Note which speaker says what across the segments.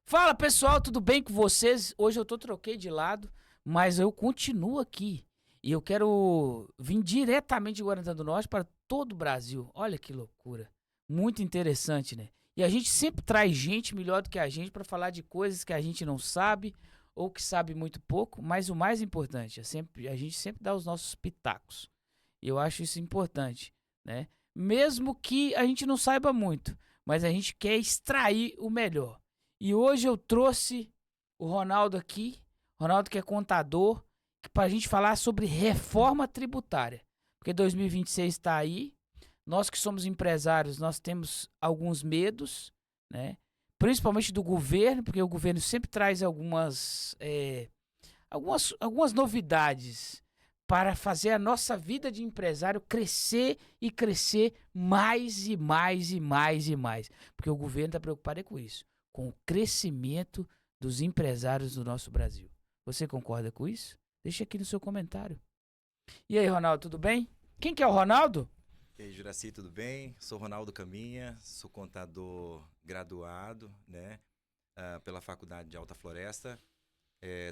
Speaker 1: Fala pessoal, tudo bem com vocês? Hoje eu troquei de lado, mas eu continuo aqui. E eu quero vir diretamente de Guarantã do Norte para todo o Brasil. Olha que loucura. Muito interessante, né? E a gente sempre traz gente melhor do que a gente para falar de coisas que a gente não sabe ou que sabe muito pouco, mas o mais importante a gente sempre dá os nossos pitacos. E eu acho isso importante, né? Mesmo que a gente não saiba muito, mas a gente quer extrair o melhor. E hoje eu trouxe o Ronaldo aqui, Ronaldo que é contador, para a gente falar sobre reforma tributária. Porque 2026 está aí, nós que somos empresários, nós temos alguns medos, né? Principalmente do governo, porque o governo sempre traz algumas novidades para fazer a nossa vida de empresário crescer e crescer mais e mais e mais e mais. Porque o governo está preocupado com isso, com o crescimento dos empresários do nosso Brasil. Você concorda com isso? Deixa aqui no seu comentário. E aí, Ronaldo, tudo bem? Quem que é o Ronaldo?
Speaker 2: E aí, Juraci, tudo bem? Sou Ronaldo Caminha, sou contador graduado, né, pela Faculdade de Alta Floresta.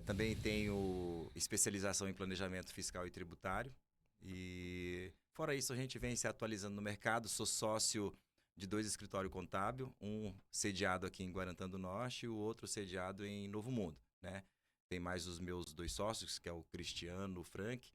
Speaker 2: Também tenho especialização em planejamento fiscal e tributário. E fora isso, a gente vem se atualizando no mercado. Sou sócio de 2 escritórios contábeis, um sediado aqui em Guarantã do Norte e o outro sediado em Novo Mundo, né? Tem mais os meus 2 sócios, que é o Cristiano Frank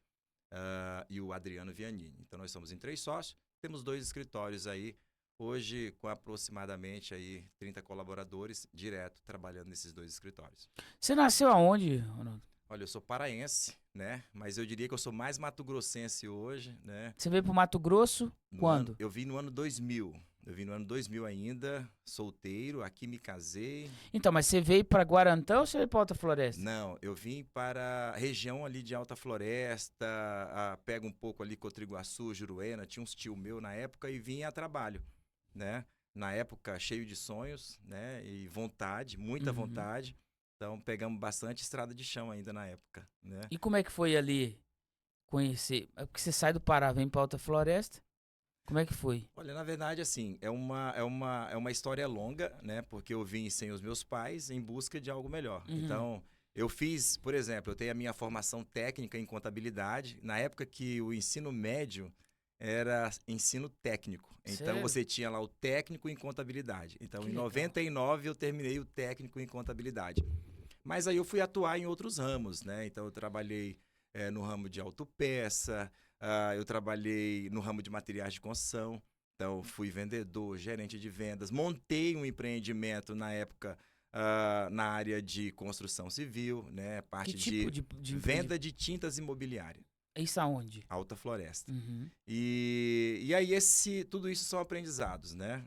Speaker 2: e o Adriano Viannini. Então, nós somos em 3 sócios, temos 2 escritórios aí, hoje com aproximadamente aí 30 colaboradores direto trabalhando nesses 2 escritórios.
Speaker 1: Você nasceu aonde, Ronaldo?
Speaker 2: Olha, eu sou paraense, né? Mas eu diria que eu sou mais mato-grossense hoje, né?
Speaker 1: Você veio pro Mato Grosso quando?
Speaker 2: Eu vim no ano 2000. Eu vim no ano 2000 ainda, solteiro, aqui me casei.
Speaker 1: Então, mas você veio para Guarantã ou você veio para Alta Floresta?
Speaker 2: Não, eu vim para a região ali de Alta Floresta, pega um pouco ali Cotriguaçu, Juruena, tinha uns tio meu na época e vim a trabalho, né? Na época cheio de sonhos, né? E vontade, muita vontade. Então pegamos bastante estrada de chão ainda na época, né?
Speaker 1: E como é que foi ali conhecer? É porque você sai do Pará, vem para Alta Floresta. Como é que foi?
Speaker 2: Olha, na verdade, assim, é uma história longa, né? Porque eu vim sem os meus pais em busca de algo melhor. Então, eu fiz, por exemplo, eu tenho a minha formação técnica em contabilidade. Na época que o ensino médio era ensino técnico. Então,
Speaker 1: Sério?
Speaker 2: você tinha lá o técnico em contabilidade. Então,
Speaker 1: Que
Speaker 2: em
Speaker 1: legal.
Speaker 2: 99, eu terminei o técnico em contabilidade. Mas aí eu fui atuar em outros ramos, né? Então, eu trabalhei no ramo de autopeça, eu trabalhei no ramo de materiais de construção. Então, fui vendedor, gerente de vendas. Montei um empreendimento na época na área de construção civil, né?
Speaker 1: Que
Speaker 2: Parte
Speaker 1: tipo
Speaker 2: de
Speaker 1: de
Speaker 2: venda de tintas imobiliárias.
Speaker 1: Isso aonde?
Speaker 2: Alta Floresta.
Speaker 1: Uhum.
Speaker 2: E aí tudo isso são aprendizados, né?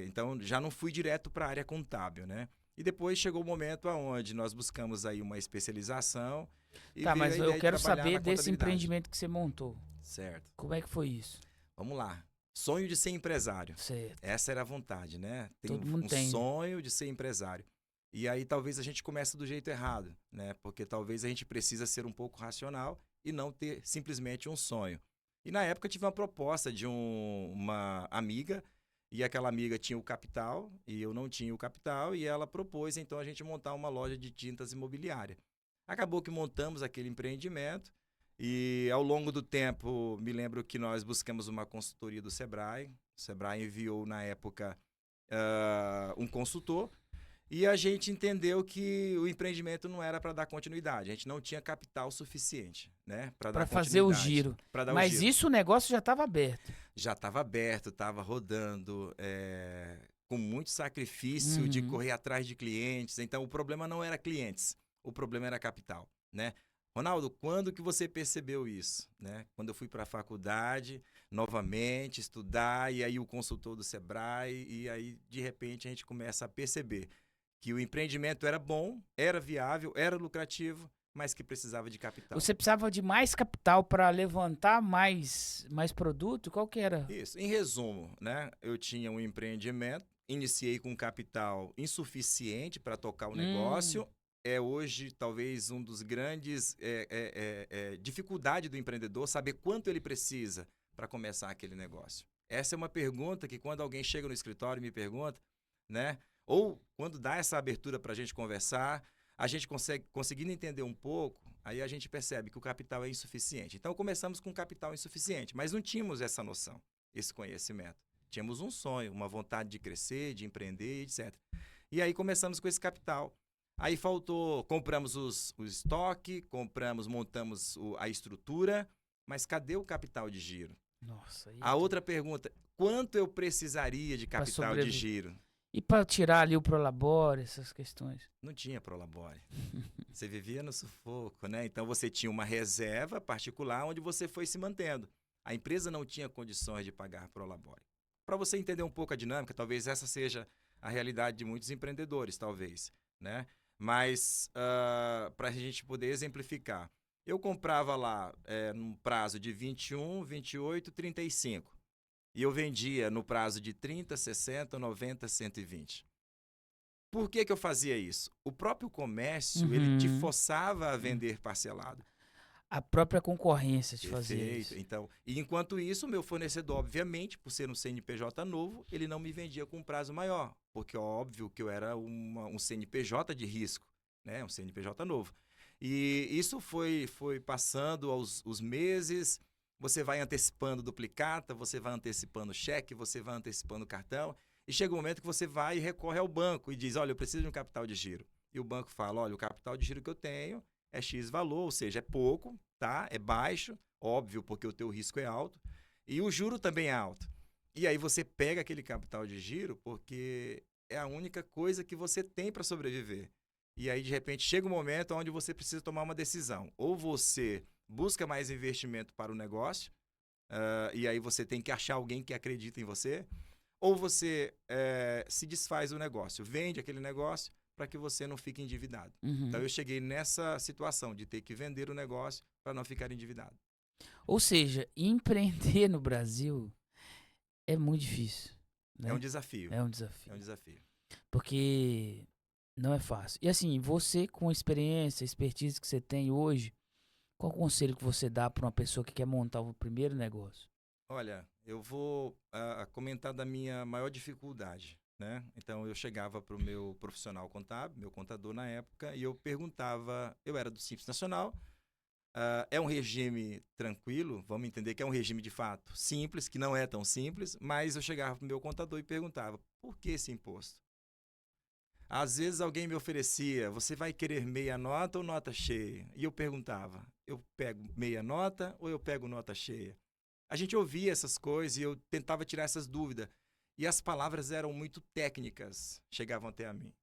Speaker 2: Então, já não fui direto para a área contábil, né? E depois chegou o momento onde nós buscamos aí uma especialização. E
Speaker 1: Tá,
Speaker 2: veio a
Speaker 1: mas eu
Speaker 2: ideia de
Speaker 1: quero
Speaker 2: trabalhar
Speaker 1: saber
Speaker 2: na
Speaker 1: desse
Speaker 2: contabilidade.
Speaker 1: empreendimento que você montou.
Speaker 2: Certo.
Speaker 1: Como é que foi isso?
Speaker 2: Vamos lá. Sonho de ser empresário.
Speaker 1: Certo.
Speaker 2: Essa era a vontade, né?
Speaker 1: Todo mundo tem, né?
Speaker 2: Sonho de ser empresário. E aí talvez a gente comece do jeito errado, né? Porque talvez a gente precisa ser um pouco racional e não ter simplesmente um sonho. E na época eu tive uma proposta de uma amiga, e aquela amiga tinha o capital, e eu não tinha o capital, e ela propôs então a gente montar uma loja de tintas imobiliária. Acabou que montamos aquele empreendimento, e ao longo do tempo, me lembro que nós buscamos uma consultoria do Sebrae. O Sebrae enviou, na época, um consultor. E a gente entendeu que o empreendimento não era para dar continuidade. A gente não tinha capital suficiente, né? Para
Speaker 1: Para
Speaker 2: dar
Speaker 1: fazer o
Speaker 2: continuidade.
Speaker 1: giro.
Speaker 2: Pra dar o
Speaker 1: Mas
Speaker 2: giro.
Speaker 1: isso o negócio já estava aberto.
Speaker 2: Já estava aberto, estava rodando, com muito sacrifício de correr atrás de clientes. Então, o problema não era clientes, o problema era capital, né? Ronaldo, quando que você percebeu isso? Né? Quando eu fui para a faculdade, novamente, estudar, e aí o consultor do Sebrae, e aí, de repente, a gente começa a perceber que o empreendimento era bom, era viável, era lucrativo, mas que precisava de capital.
Speaker 1: Você precisava de mais capital para levantar mais produto? Qual que era?
Speaker 2: Isso. Em resumo, né? Eu tinha um empreendimento, iniciei com capital insuficiente para tocar o negócio. É hoje talvez um dos grandes dificuldade do empreendedor saber quanto ele precisa para começar aquele negócio. Essa é uma pergunta que quando alguém chega no escritório e me pergunta, né? Ou quando dá essa abertura para a gente conversar, a gente conseguindo entender um pouco, aí a gente percebe que o capital é insuficiente. Então começamos com capital insuficiente, mas não tínhamos essa noção, esse conhecimento. Tínhamos um sonho, uma vontade de crescer, de empreender, etc. E aí começamos com esse capital. Aí faltou, compramos o estoque, montamos a estrutura, mas cadê o capital de giro?
Speaker 1: Nossa, aí
Speaker 2: A outra pergunta, quanto eu precisaria de capital de
Speaker 1: sobreviver.
Speaker 2: giro?
Speaker 1: E para tirar ali o Prolabore, essas questões?
Speaker 2: Não tinha Prolabore. Você vivia no sufoco, né? Então você tinha uma reserva particular onde você foi se mantendo. A empresa não tinha condições de pagar Prolabore. Para você entender um pouco a dinâmica, talvez essa seja a realidade de muitos empreendedores, talvez, né? Mas para a gente poder exemplificar, eu comprava lá num prazo de 21, 28, 35. E eu vendia no prazo de 30, 60, 90, 120. Por que eu fazia isso? O próprio comércio, ele te forçava a vender parcelado.
Speaker 1: A própria concorrência te fazia
Speaker 2: Perfeito.
Speaker 1: isso.
Speaker 2: Então, e enquanto isso, o meu fornecedor, obviamente, por ser um CNPJ novo, ele não me vendia com um prazo maior, porque óbvio que eu era um CNPJ de risco, né? Um CNPJ novo. E isso foi passando os meses, você vai antecipando duplicata, você vai antecipando cheque, você vai antecipando cartão, e chega um momento que você vai e recorre ao banco e diz, olha, eu preciso de um capital de giro. E o banco fala, olha, o capital de giro que eu tenho é X valor, ou seja, é pouco, tá? É baixo, óbvio, porque o teu risco é alto, e o juro também é alto. E aí você pega aquele capital de giro porque é a única coisa que você tem para sobreviver. E aí, de repente, chega um momento onde você precisa tomar uma decisão. Ou você busca mais investimento para o negócio, e aí você tem que achar alguém que acredita em você, ou você se desfaz do negócio, vende aquele negócio para que você não fique endividado. Então, eu cheguei nessa situação de ter que vender o negócio para não ficar endividado.
Speaker 1: Ou seja, empreender no Brasil é muito difícil. Né?
Speaker 2: É um desafio.
Speaker 1: É um desafio.
Speaker 2: É um desafio.
Speaker 1: Porque não é fácil. E assim, você com a experiência, a expertise que você tem hoje, qual o conselho que você dá para uma pessoa que quer montar o primeiro negócio?
Speaker 2: Olha, eu vou comentar da minha maior dificuldade, né? Então, eu chegava para o meu profissional contábil, meu contador na época, e eu perguntava, eu era do Simples Nacional, é um regime tranquilo, vamos entender que é um regime de fato simples, que não é tão simples, mas eu chegava para o meu contador e perguntava, por que esse imposto? Às vezes alguém me oferecia, você vai querer meia nota ou nota cheia? E eu perguntava, eu pego meia nota ou eu pego nota cheia? A gente ouvia essas coisas e eu tentava tirar essas dúvidas. E as palavras eram muito técnicas, chegavam até a mim.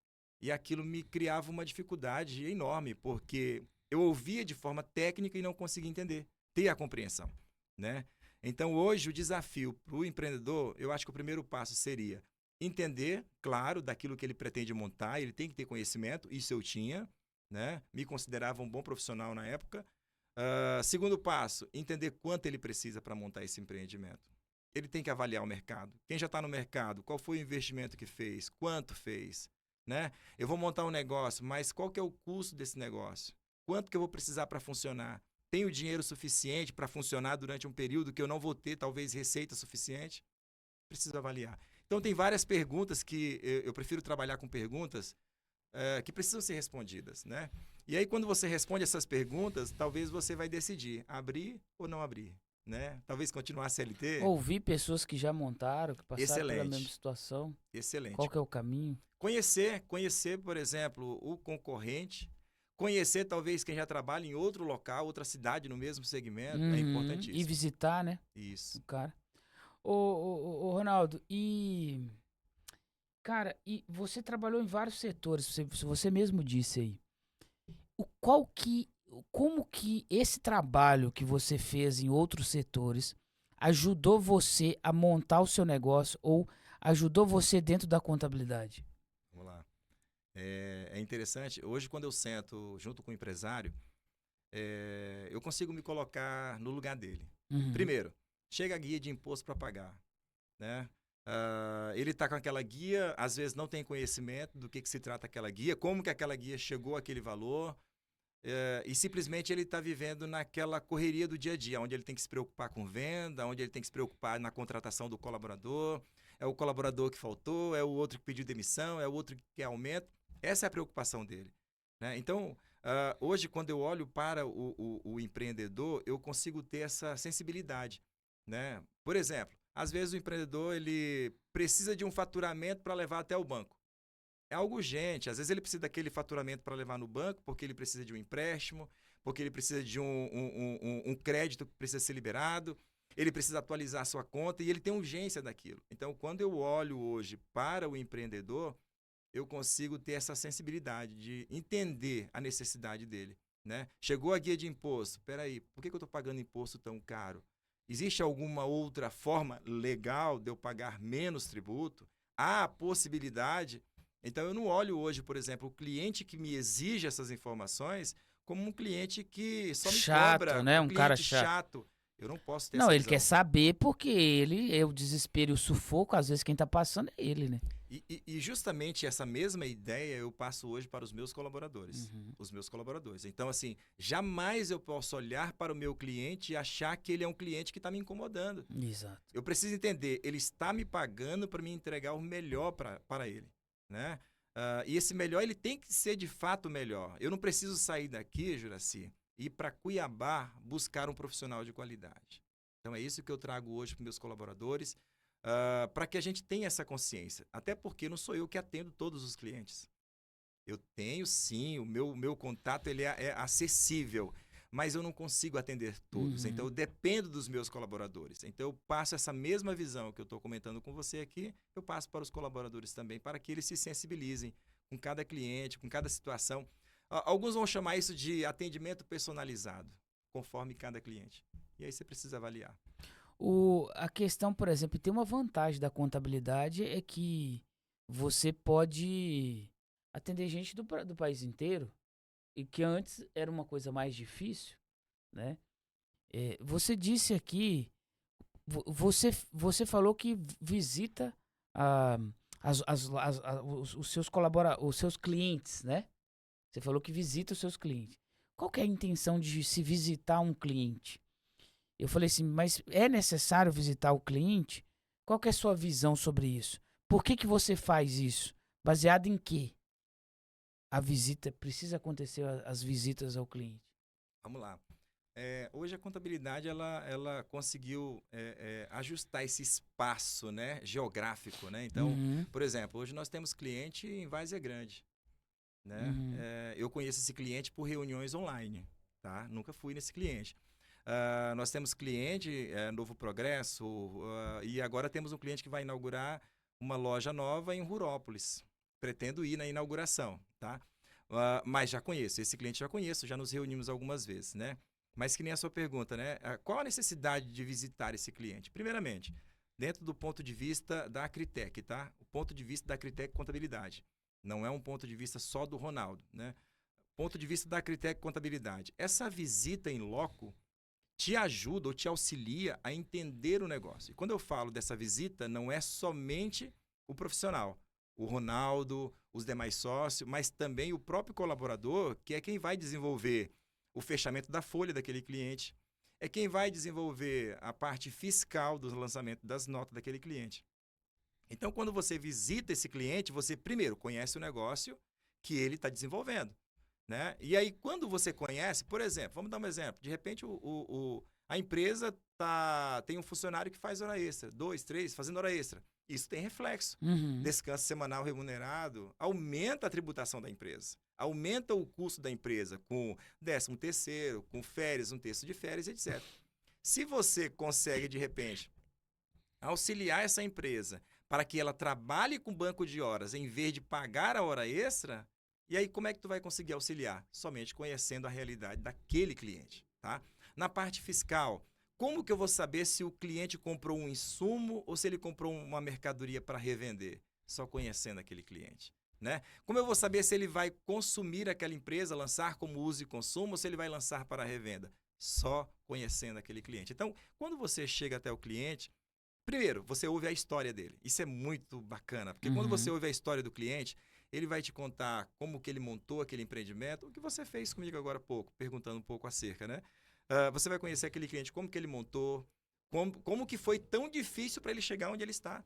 Speaker 2: E aquilo me criava uma dificuldade enorme, porque eu ouvia de forma técnica e não conseguia entender, ter a compreensão, né? Então, hoje, o desafio para o empreendedor, eu acho que o primeiro passo seria entender, claro, daquilo que ele pretende montar, ele tem que ter conhecimento, isso eu tinha, né? Me considerava um bom profissional na época. Segundo passo, entender quanto ele precisa para montar esse empreendimento. Ele tem que avaliar o mercado. Quem já está no mercado, qual foi o investimento que fez, quanto fez, né? Eu vou montar um negócio, mas qual que é o custo desse negócio? Quanto que eu vou precisar para funcionar? Tenho dinheiro suficiente para funcionar durante um período que eu não vou ter, talvez, receita suficiente? Preciso avaliar. Então, tem várias perguntas que eu prefiro trabalhar com perguntas que precisam ser respondidas, né? E aí, quando você responde essas perguntas, talvez você vai decidir abrir ou não abrir, né? Talvez continuar a CLT.
Speaker 1: Ouvir pessoas que já montaram, que passaram pela
Speaker 2: Excelente.
Speaker 1: mesma situação.
Speaker 2: Excelente.
Speaker 1: Qual que é o caminho?
Speaker 2: Conhecer, por exemplo, o concorrente. Conhecer, talvez, quem já trabalha em outro local, outra cidade no mesmo segmento. É importantíssimo.
Speaker 1: E visitar, né?
Speaker 2: Isso.
Speaker 1: O cara. Ô, Ronaldo, cara, e você trabalhou em vários setores, você mesmo disse aí. Como que esse trabalho que você fez em outros setores ajudou você a montar o seu negócio ou ajudou você dentro da contabilidade?
Speaker 2: Vamos lá. É interessante, hoje quando eu sento junto com o empresário, eu consigo me colocar no lugar dele. Primeiro, chega a guia de imposto para pagar, né? Ele está com aquela guia, às vezes não tem conhecimento do que se trata aquela guia, como que aquela guia chegou àquele valor, e simplesmente ele está vivendo naquela correria do dia a dia, onde ele tem que se preocupar com venda, onde ele tem que se preocupar na contratação do colaborador. é o colaborador que faltou, é o outro que pediu demissão, é o outro que quer aumento. Essa é a preocupação dele, né? Então, hoje, quando eu olho para o empreendedor, eu consigo ter essa sensibilidade, né? Por exemplo, às vezes o empreendedor ele precisa de um faturamento para levar até o banco. É algo urgente. Às vezes ele precisa daquele faturamento para levar no banco, porque ele precisa de um empréstimo, porque ele precisa de um crédito que precisa ser liberado, ele precisa atualizar a sua conta e ele tem urgência daquilo. Então, quando eu olho hoje para o empreendedor, eu consigo ter essa sensibilidade de entender a necessidade dele, né? Chegou a guia de imposto. Espera aí, por que eu estou pagando imposto tão caro? Existe alguma outra forma legal de eu pagar menos tributo? Há a possibilidade. Então, eu não olho hoje, por exemplo, o cliente que me exige essas informações como um cliente que só me
Speaker 1: Chato,
Speaker 2: cobra,
Speaker 1: né?
Speaker 2: um
Speaker 1: Um cara
Speaker 2: cliente
Speaker 1: chato.
Speaker 2: chato. Eu não posso ter
Speaker 1: Não,
Speaker 2: essa
Speaker 1: ele quer
Speaker 2: visão.
Speaker 1: saber porque ele, é o desespero e o sufoco, às vezes quem tá passando é ele, né?
Speaker 2: E justamente essa mesma ideia eu passo hoje para os meus colaboradores.
Speaker 1: Uhum.
Speaker 2: Os meus colaboradores. Então, assim, jamais eu posso olhar para o meu cliente e achar que ele é um cliente que está me incomodando.
Speaker 1: Exato.
Speaker 2: Eu preciso entender, ele está me pagando para me entregar o melhor para ele, né? E esse melhor, ele tem que ser de fato melhor. Eu não preciso sair daqui, Juraci, e ir para Cuiabá buscar um profissional de qualidade. Então, é isso que eu trago hoje para meus colaboradores, para que a gente tenha essa consciência. Até porque não sou eu que atendo todos os clientes. Eu tenho sim, o meu contato ele é acessível, mas eu não consigo atender todos. Então,
Speaker 1: Uhum.
Speaker 2: eu dependo dos meus colaboradores. Então, eu passo essa mesma visão que eu estou comentando com você aqui, eu passo para os colaboradores também, para que eles se sensibilizem com cada cliente, com cada situação. Alguns vão chamar isso de atendimento personalizado, conforme cada cliente. E aí você precisa avaliar.
Speaker 1: A questão, por exemplo, tem uma vantagem da contabilidade é que você pode atender gente do país inteiro e que antes era uma coisa mais difícil, né? Você disse aqui, você falou que visita ah, os seus os seus clientes, né? Você falou que visita os seus clientes. Qual que é a intenção de se visitar um cliente? Eu falei assim, mas é necessário visitar o cliente? Qual que é a sua visão sobre isso? Por que que você faz isso? Baseado em quê? A visita, precisa acontecer as visitas ao cliente.
Speaker 2: Vamos lá. Hoje a contabilidade ela conseguiu ajustar esse espaço, né, geográfico, né? Então,
Speaker 1: Uhum,
Speaker 2: por exemplo, hoje nós temos cliente em Várzea Grande, né?
Speaker 1: uhum.
Speaker 2: Eu conheço esse cliente por reuniões online, tá? Nunca fui nesse cliente. Nós temos cliente Novo Progresso e agora temos um cliente que vai inaugurar uma loja nova em Rurópolis. Pretendo ir na inauguração, tá? Mas já conheço, esse cliente já conheço, já nos reunimos algumas vezes, né? Mas que nem a sua pergunta, né? Qual a necessidade de visitar esse cliente? Primeiramente, dentro do ponto de vista da Acritec, tá? O ponto de vista da Acritec Contabilidade. Não é um ponto de vista só do Ronaldo, né? Ponto de vista da Acritec Contabilidade. Essa visita em loco te ajuda ou te auxilia a entender o negócio. E quando eu falo dessa visita, não é somente o profissional, o Ronaldo, os demais sócios, mas também o próprio colaborador, que é quem vai desenvolver o fechamento da folha daquele cliente, é quem vai desenvolver a parte fiscal do lançamento das notas daquele cliente. Então, quando você visita esse cliente, você primeiro conhece o negócio que ele está desenvolvendo, né? E aí, quando você conhece, por exemplo, vamos dar um exemplo. De repente, a empresa tem um funcionário que faz hora extra, 2, 3, fazendo hora extra. Isso tem reflexo.
Speaker 1: Uhum.
Speaker 2: Descanso semanal remunerado aumenta a tributação da empresa. Aumenta o custo da empresa com 13º, com férias, um terço de férias, etc. Se você consegue, de repente, auxiliar essa empresa para que ela trabalhe com banco de horas em vez de pagar a hora extra, e aí como é que tu vai conseguir auxiliar? Somente conhecendo a realidade daquele cliente, tá? Na parte fiscal, como que eu vou saber se o cliente comprou um insumo ou se ele comprou uma mercadoria para revender? Só conhecendo aquele cliente, né? Como eu vou saber se ele vai consumir aquela empresa, lançar como uso e consumo, ou se ele vai lançar para revenda? Só conhecendo aquele cliente. Então, quando você chega até o cliente, primeiro, você ouve a história dele. Isso é muito bacana, porque quando você
Speaker 1: Uhum.
Speaker 2: ouve a história do cliente, ele vai te contar como que ele montou aquele empreendimento, o que você fez comigo agora há pouco, perguntando um pouco acerca, né? Você vai conhecer aquele cliente, como que ele montou, como que foi tão difícil para ele chegar onde ele está.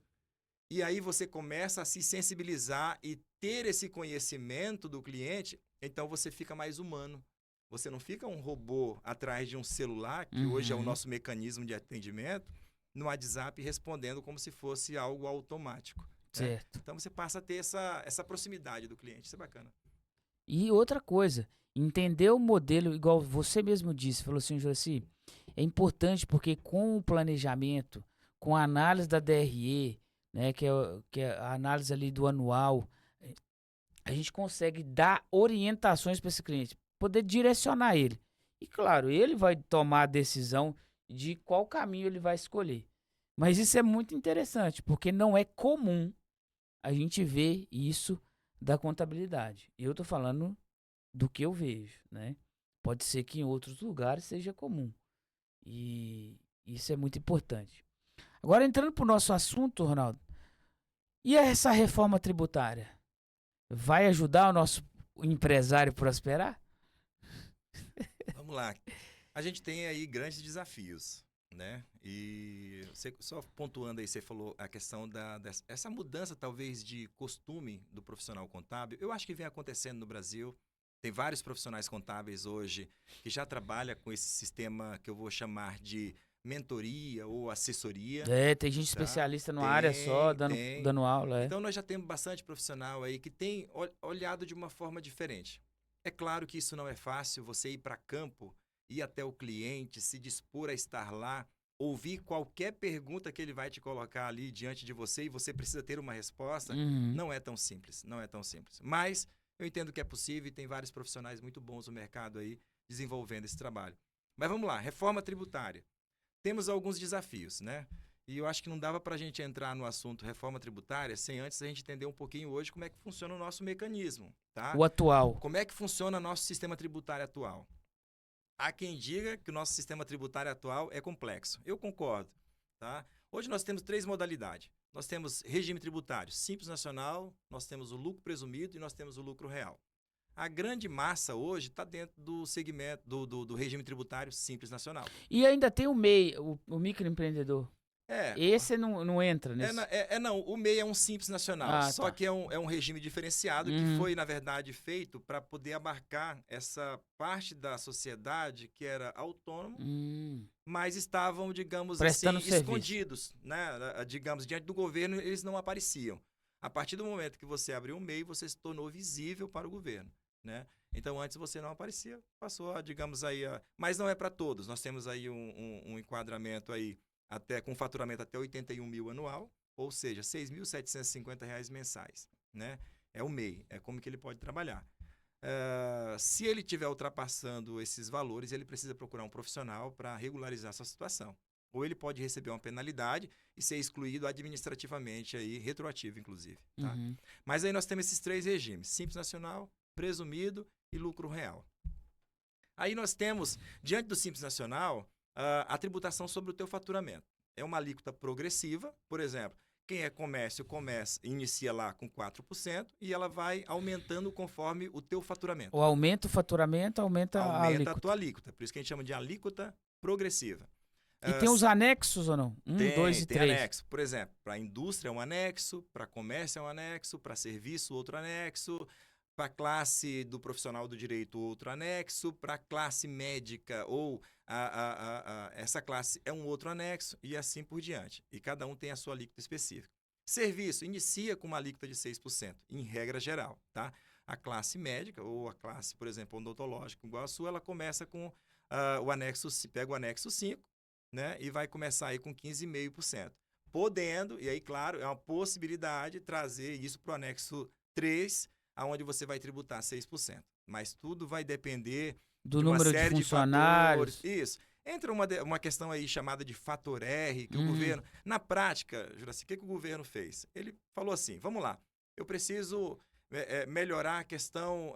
Speaker 2: E aí você começa a se sensibilizar e ter esse conhecimento do cliente, então você fica mais humano. Você não fica um robô atrás de um celular, que hoje é o nosso mecanismo de atendimento, no WhatsApp respondendo como se fosse algo automático. Né?
Speaker 1: Certo.
Speaker 2: Então você passa a ter essa proximidade do cliente, isso é bacana.
Speaker 1: E outra coisa, entender o modelo, igual você mesmo disse, falou assim, Juraci, é importante porque com o planejamento, com a análise da DRE, né, que é a análise ali do anual, a gente consegue dar orientações para esse cliente, poder direcionar ele. E claro, ele vai tomar a decisão de qual caminho ele vai escolher. Mas isso é muito interessante, porque não é comum a gente ver isso da contabilidade. Eu estou falando do que eu vejo, né? Pode ser que em outros lugares seja comum. E isso é muito importante. Agora, entrando para o nosso assunto, Ronaldo, e essa reforma tributária? Vai ajudar o nosso empresário a prosperar?
Speaker 2: Vamos lá. A gente tem aí grandes desafios, né? E você, só pontuando aí, você falou a questão essa mudança talvez de costume do profissional contábil. Eu acho que vem acontecendo no Brasil. Tem vários profissionais contábeis hoje que já trabalham com esse sistema que eu vou chamar de mentoria ou assessoria.
Speaker 1: É, tem gente
Speaker 2: Tá?
Speaker 1: especialista numa área só,
Speaker 2: Tem.
Speaker 1: dando aula. É.
Speaker 2: Então nós já temos bastante profissional aí que tem olhado de uma forma diferente. É claro que isso não é fácil, você ir para campo, ir até o cliente, se dispor a estar lá, ouvir qualquer pergunta que ele vai te colocar ali diante de você e você precisa ter uma resposta, não é tão simples, não é tão simples. Mas eu entendo que é possível e tem vários profissionais muito bons no mercado aí desenvolvendo esse trabalho. Mas vamos lá, reforma tributária. Temos alguns desafios, né? E eu acho que não dava para a gente entrar no assunto reforma tributária sem antes a gente entender um pouquinho hoje como é que funciona o nosso mecanismo, tá?
Speaker 1: O atual.
Speaker 2: Como é que funciona o nosso sistema tributário atual? Há quem diga que o nosso sistema tributário atual é complexo. Eu concordo, tá? Hoje nós temos 3 modalidades. Nós temos regime tributário simples nacional, nós temos o lucro presumido e nós temos o lucro real. A grande massa hoje está dentro do segmento do regime tributário simples nacional.
Speaker 1: E ainda tem o MEI, o microempreendedor.
Speaker 2: É,
Speaker 1: Esse não entra nesse.
Speaker 2: não, o MEI é um simples nacional, só
Speaker 1: tá.
Speaker 2: que é um regime diferenciado que foi, na verdade, feito para poder abarcar essa parte da sociedade que era autônomo, mas estavam, digamos
Speaker 1: prestando
Speaker 2: assim,
Speaker 1: serviço.
Speaker 2: Escondidos, né? Digamos, diante do governo, eles não apareciam. A partir do momento que você abriu um MEI, você se tornou visível para o governo, né? Então, antes você não aparecia, passou, digamos aí, mas não é para todos. Nós temos aí um enquadramento aí com faturamento até 81 mil anual, ou seja, R$ 6.750 mensais, né? É o MEI, é como que ele pode trabalhar. Se ele estiver ultrapassando esses valores, ele precisa procurar um profissional para regularizar sua situação. Ou ele pode receber uma penalidade e ser excluído administrativamente, aí, retroativo, inclusive. Tá? Mas aí nós temos esses 3 regimes, simples nacional, presumido e lucro real. Aí nós temos, diante do simples nacional, a tributação sobre o teu faturamento. É uma alíquota progressiva, por exemplo, quem é comércio inicia lá com 4% e ela vai aumentando conforme o teu faturamento.
Speaker 1: Ou aumenta o faturamento, aumenta a alíquota.
Speaker 2: A tua alíquota, por isso que a gente chama de alíquota progressiva.
Speaker 1: E tem os anexos ou não? 1, 2 e 3.
Speaker 2: Tem anexo. Por exemplo, para a indústria é um anexo, para comércio é um anexo, para serviço outro anexo, para a classe do profissional do direito outro anexo, para a classe médica ou essa classe é um outro anexo e assim por diante. E cada um tem a sua alíquota específica. Serviço inicia com uma alíquota de 6%, em regra geral, tá? A classe médica ou a classe, por exemplo, odontológica igual a sua, ela começa com o anexo, pega o anexo 5, né? E vai começar aí com 15,5%. Podendo, e aí, claro, é uma possibilidade trazer isso para o anexo 3, aonde você vai tributar 6%. Mas tudo vai depender
Speaker 1: do
Speaker 2: de uma
Speaker 1: número
Speaker 2: série
Speaker 1: de funcionários.
Speaker 2: De fatores. Isso. Entra uma questão aí chamada de fator R, que o governo... Na prática, Juraci, o que o governo fez? Ele falou assim, vamos lá, eu preciso melhorar a questão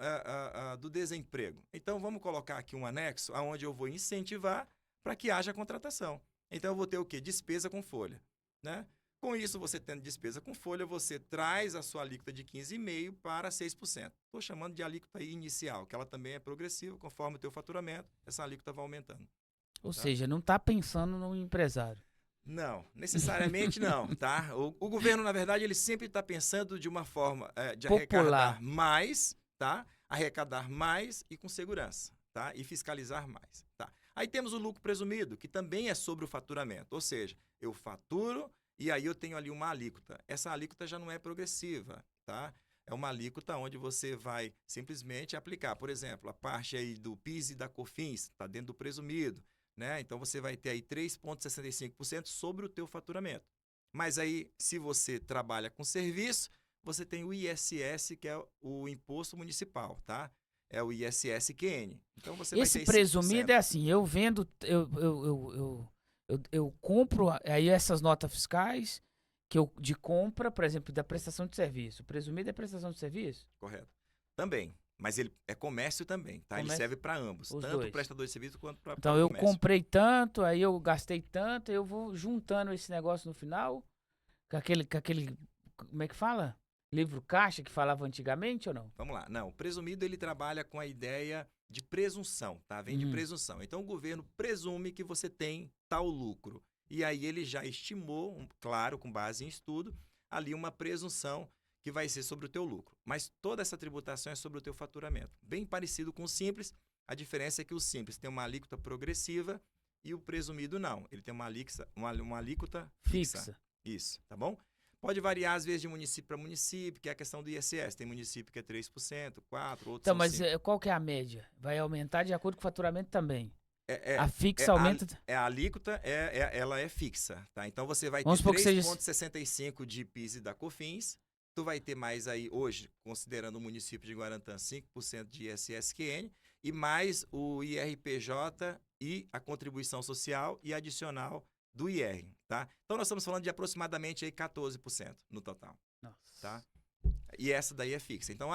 Speaker 2: do desemprego. Então, vamos colocar aqui um anexo onde eu vou incentivar para que haja contratação. Então, eu vou ter o quê? Despesa com folha, né? Com isso, você tendo despesa com folha, você traz a sua alíquota de 15,5% para 6%. Estou chamando de alíquota inicial, que ela também é progressiva, conforme o teu faturamento, essa alíquota vai aumentando.
Speaker 1: Ou seja, não está pensando no empresário.
Speaker 2: Não, necessariamente não, tá? O governo, na verdade, ele sempre está pensando de uma forma de
Speaker 1: Popular.
Speaker 2: arrecadar mais, tá? Arrecadar mais e com segurança, tá? E fiscalizar mais, tá? Aí temos o lucro presumido, que também é sobre o faturamento, ou seja, eu faturo e aí eu tenho ali uma alíquota. Essa alíquota já não é progressiva, tá? É uma alíquota onde você vai simplesmente aplicar, por exemplo, a parte aí do PIS e da COFINS, está dentro do presumido, né? Então você vai ter aí 3,65% sobre o teu faturamento. Mas aí, se você trabalha com serviço, você tem o ISS, que é o imposto municipal, tá? É o ISS-QN. Então você vai
Speaker 1: Esse
Speaker 2: ter
Speaker 1: presumido
Speaker 2: 5%.
Speaker 1: é assim, eu vendo, eu compro aí essas notas fiscais que eu, de compra, por exemplo, da prestação de serviço. O presumido é prestação de serviço?
Speaker 2: Correto. Também. Mas ele é comércio também, tá? Ele
Speaker 1: Comércio,
Speaker 2: serve para ambos,
Speaker 1: os
Speaker 2: tanto o
Speaker 1: dois.
Speaker 2: prestador de serviço quanto para
Speaker 1: Então
Speaker 2: o
Speaker 1: eu
Speaker 2: comércio.
Speaker 1: comprei tanto, aí eu gastei tanto, eu vou juntando esse negócio no final, com aquele, como é que fala? Livro caixa que falava antigamente ou não?
Speaker 2: Vamos lá. Não, o presumido ele trabalha com a ideia de presunção, tá? Vem de
Speaker 1: Uhum.
Speaker 2: presunção. Então o governo presume que você tem tal lucro. E aí ele já estimou, claro, com base em estudo, ali uma presunção que vai ser sobre o teu lucro. Mas toda essa tributação é sobre o teu faturamento. Bem parecido com o simples, a diferença é que o simples tem uma alíquota progressiva e o presumido não. Ele tem uma alíquota fixa.
Speaker 1: Fixa.
Speaker 2: Isso, tá bom? Pode variar, às vezes, de município para município, que é a questão do ISS. Tem município que é 3%, 4%, outros
Speaker 1: Então,
Speaker 2: são
Speaker 1: mas
Speaker 2: 5%.
Speaker 1: qual que é a média? Vai aumentar de acordo com o faturamento também.
Speaker 2: É,
Speaker 1: A
Speaker 2: é,
Speaker 1: fixa aumenta.
Speaker 2: a alíquota ela é fixa, tá? Então você vai ter
Speaker 1: Vamos supor que seja.
Speaker 2: 3,65 de PIS e da COFINS. Tu vai ter mais aí, hoje, considerando o município de Guarantã, 5% de ISS-QN e mais o IRPJ e a contribuição social e adicional do IR, tá? Então nós estamos falando de aproximadamente aí 14% no total,
Speaker 1: Nossa.
Speaker 2: tá? E essa daí é fixa. Então,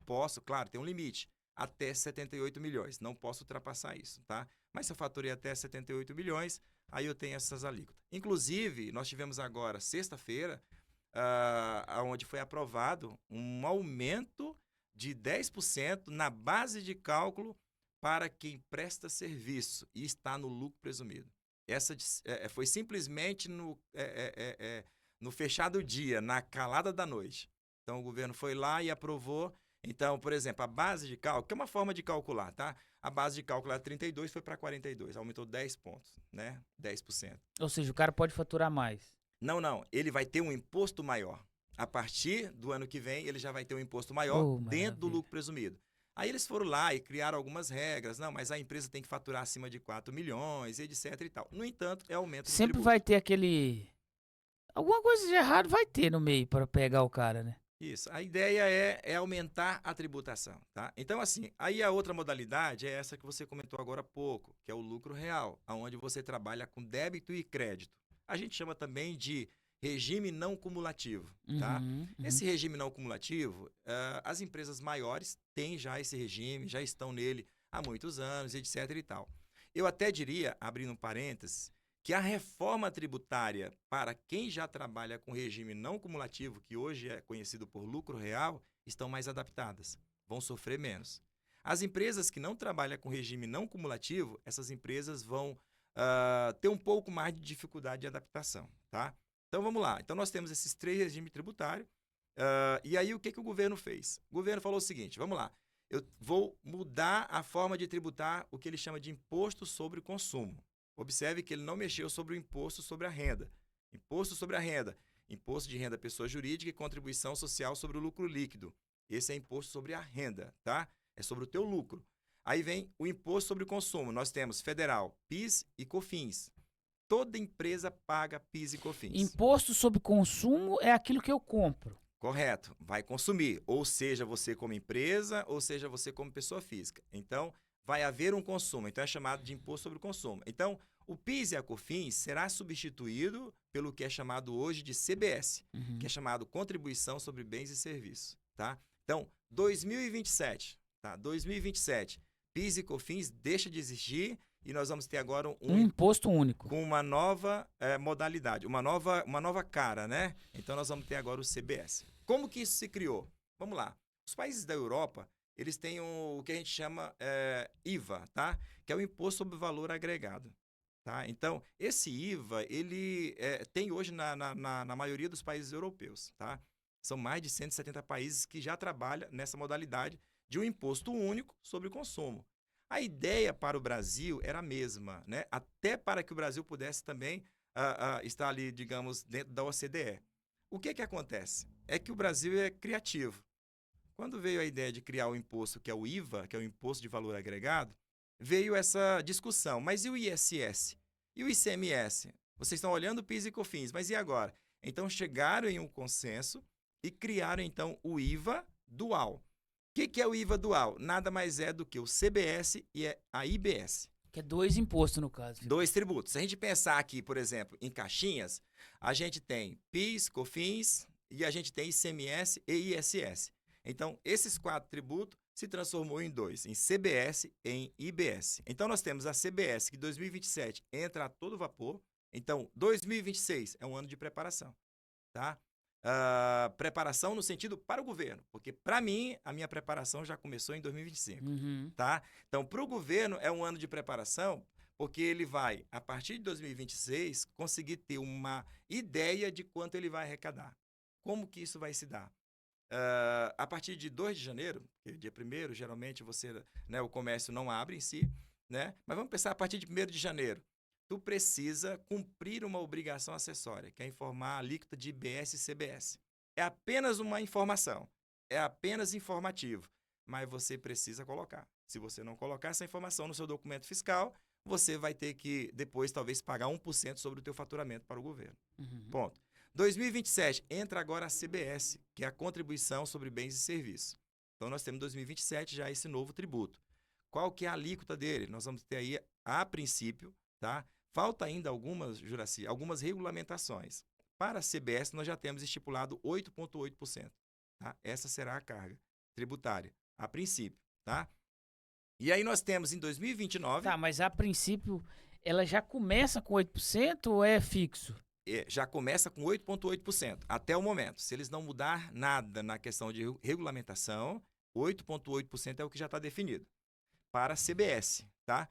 Speaker 2: posso, claro, tem um limite, até 78 milhões. Não posso ultrapassar isso, tá? Mas se eu faturei até 78 milhões, aí eu tenho essas alíquotas. Inclusive, nós tivemos agora, sexta-feira, onde foi aprovado um aumento de 10% na base de cálculo para quem presta serviço e está no lucro presumido. Essa foi simplesmente no fechado dia, na calada da noite. Então, o governo foi lá e aprovou. Então, por exemplo, a base de cálculo, que é uma forma de calcular, tá? A base de cálculo era 32, foi para 42, aumentou 10 pontos, né? 10%.
Speaker 1: Ou seja, o cara pode faturar mais.
Speaker 2: Não, ele vai ter um imposto maior. A partir do ano que vem, ele já vai ter um imposto maior
Speaker 1: Oh,
Speaker 2: dentro do
Speaker 1: maravilha.
Speaker 2: lucro presumido. Aí eles foram lá e criaram algumas regras. Não, mas a empresa tem que faturar acima de 4 milhões, etc e tal. No entanto, é aumento do
Speaker 1: Sempre
Speaker 2: tributo.
Speaker 1: vai ter aquele. Alguma coisa de errado vai ter no meio para pegar o cara, né?
Speaker 2: Isso. A ideia é aumentar a tributação, tá? Então, assim, aí a outra modalidade é essa que você comentou agora há pouco, que é o lucro real, onde você trabalha com débito e crédito. A gente chama também de regime não cumulativo, tá?
Speaker 1: Uhum.
Speaker 2: Esse regime não cumulativo, as empresas maiores têm já esse regime, já estão nele há muitos anos, etc e tal. Eu até diria, abrindo um parênteses, que a reforma tributária para quem já trabalha com regime não cumulativo, que hoje é conhecido por lucro real, estão mais adaptadas, vão sofrer menos. As empresas que não trabalham com regime não cumulativo, essas empresas vão ter um pouco mais de dificuldade de adaptação, tá? Então vamos lá. Então nós temos esses 3 regimes tributários. E aí o que o governo fez? O governo falou o seguinte, vamos lá. Eu vou mudar a forma de tributar o que ele chama de imposto sobre o consumo. Observe que ele não mexeu sobre o imposto sobre a renda. Imposto sobre a renda. Imposto de renda pessoa jurídica e contribuição social sobre o lucro líquido. Esse é imposto sobre a renda, tá? É sobre o teu lucro. Aí vem o imposto sobre o consumo. Nós temos federal, PIS e COFINS. Toda empresa paga PIS e COFINS.
Speaker 1: Imposto sobre consumo é aquilo que eu compro.
Speaker 2: Correto. Vai consumir. Ou seja, você como empresa, ou seja, você como pessoa física. Então, vai haver um consumo. Então, é chamado de imposto sobre o consumo. Então, o PIS e a COFINS será substituído pelo que é chamado hoje de CBS, que é chamado Contribuição sobre Bens e Serviços, tá? Então, 2027, tá? 2027, PIS e COFINS deixa de existir e nós vamos ter agora
Speaker 1: Um imposto único.
Speaker 2: com uma nova modalidade, uma nova cara, né? Então, nós vamos ter agora o CBS. Como que isso se criou? Vamos lá. Os países da Europa, eles têm o que a gente chama IVA, tá? Que é o Imposto sobre Valor Agregado, Tá? Então, esse IVA, ele tem hoje na maioria dos países europeus. Tá? São mais de 170 países que já trabalham nessa modalidade de um imposto único sobre o consumo. A ideia para o Brasil era a mesma, né? Até para que o Brasil pudesse também estar ali, digamos, dentro da OCDE. O que acontece? É que o Brasil é criativo. Quando veio a ideia de criar o imposto que é o IVA, que é o Imposto de Valor Agregado, veio essa discussão. Mas e o ISS? E o ICMS? Vocês estão olhando o PIS e COFINS, mas e agora? Então chegaram em um consenso e criaram então o IVA dual. O que é o IVA dual? Nada mais é do que o CBS e a IBS.
Speaker 1: Que é 2 impostos, no caso.
Speaker 2: 2 tributos. Se a gente pensar aqui, por exemplo, em caixinhas, a gente tem PIS, COFINS e a gente tem ICMS e ISS. Então, esses 4 tributos se transformou em 2, em CBS e em IBS. Então, nós temos a CBS, que em 2027 entra a todo vapor. Então, 2026 é um ano de preparação, tá? Preparação no sentido para o governo, porque para mim, a minha preparação já começou em 2025, tá? Então, para o governo é um ano de preparação, porque ele vai, a partir de 2026, conseguir ter uma ideia de quanto ele vai arrecadar. Como que isso vai se dar? A partir de 2 de janeiro, que é dia 1º, geralmente o comércio não abre em si, né? Mas vamos pensar a partir de 1º de janeiro. Tu precisa cumprir uma obrigação acessória, que é informar a alíquota de IBS e CBS. É apenas uma informação, é apenas informativo, mas você precisa colocar. Se você não colocar essa informação no seu documento fiscal, você vai ter que, depois, talvez, pagar 1% sobre o teu faturamento para o governo. Ponto. 2027, entra agora a CBS, que é a Contribuição sobre Bens e Serviços. Então, nós temos em 2027 já esse novo tributo. Qual que é a alíquota dele? Nós vamos ter aí, a princípio, tá? Falta ainda algumas regulamentações. Para a CBS, nós já temos estipulado 8,8%. Tá? Essa será a carga tributária, a princípio. Tá? E aí nós temos em 2029...
Speaker 1: Tá, mas a princípio, ela já começa com 8% ou é fixo?
Speaker 2: Já começa com 8,8% até o momento. Se eles não mudar nada na questão de regulamentação, 8,8% é o que já está definido. Para a CBS, tá?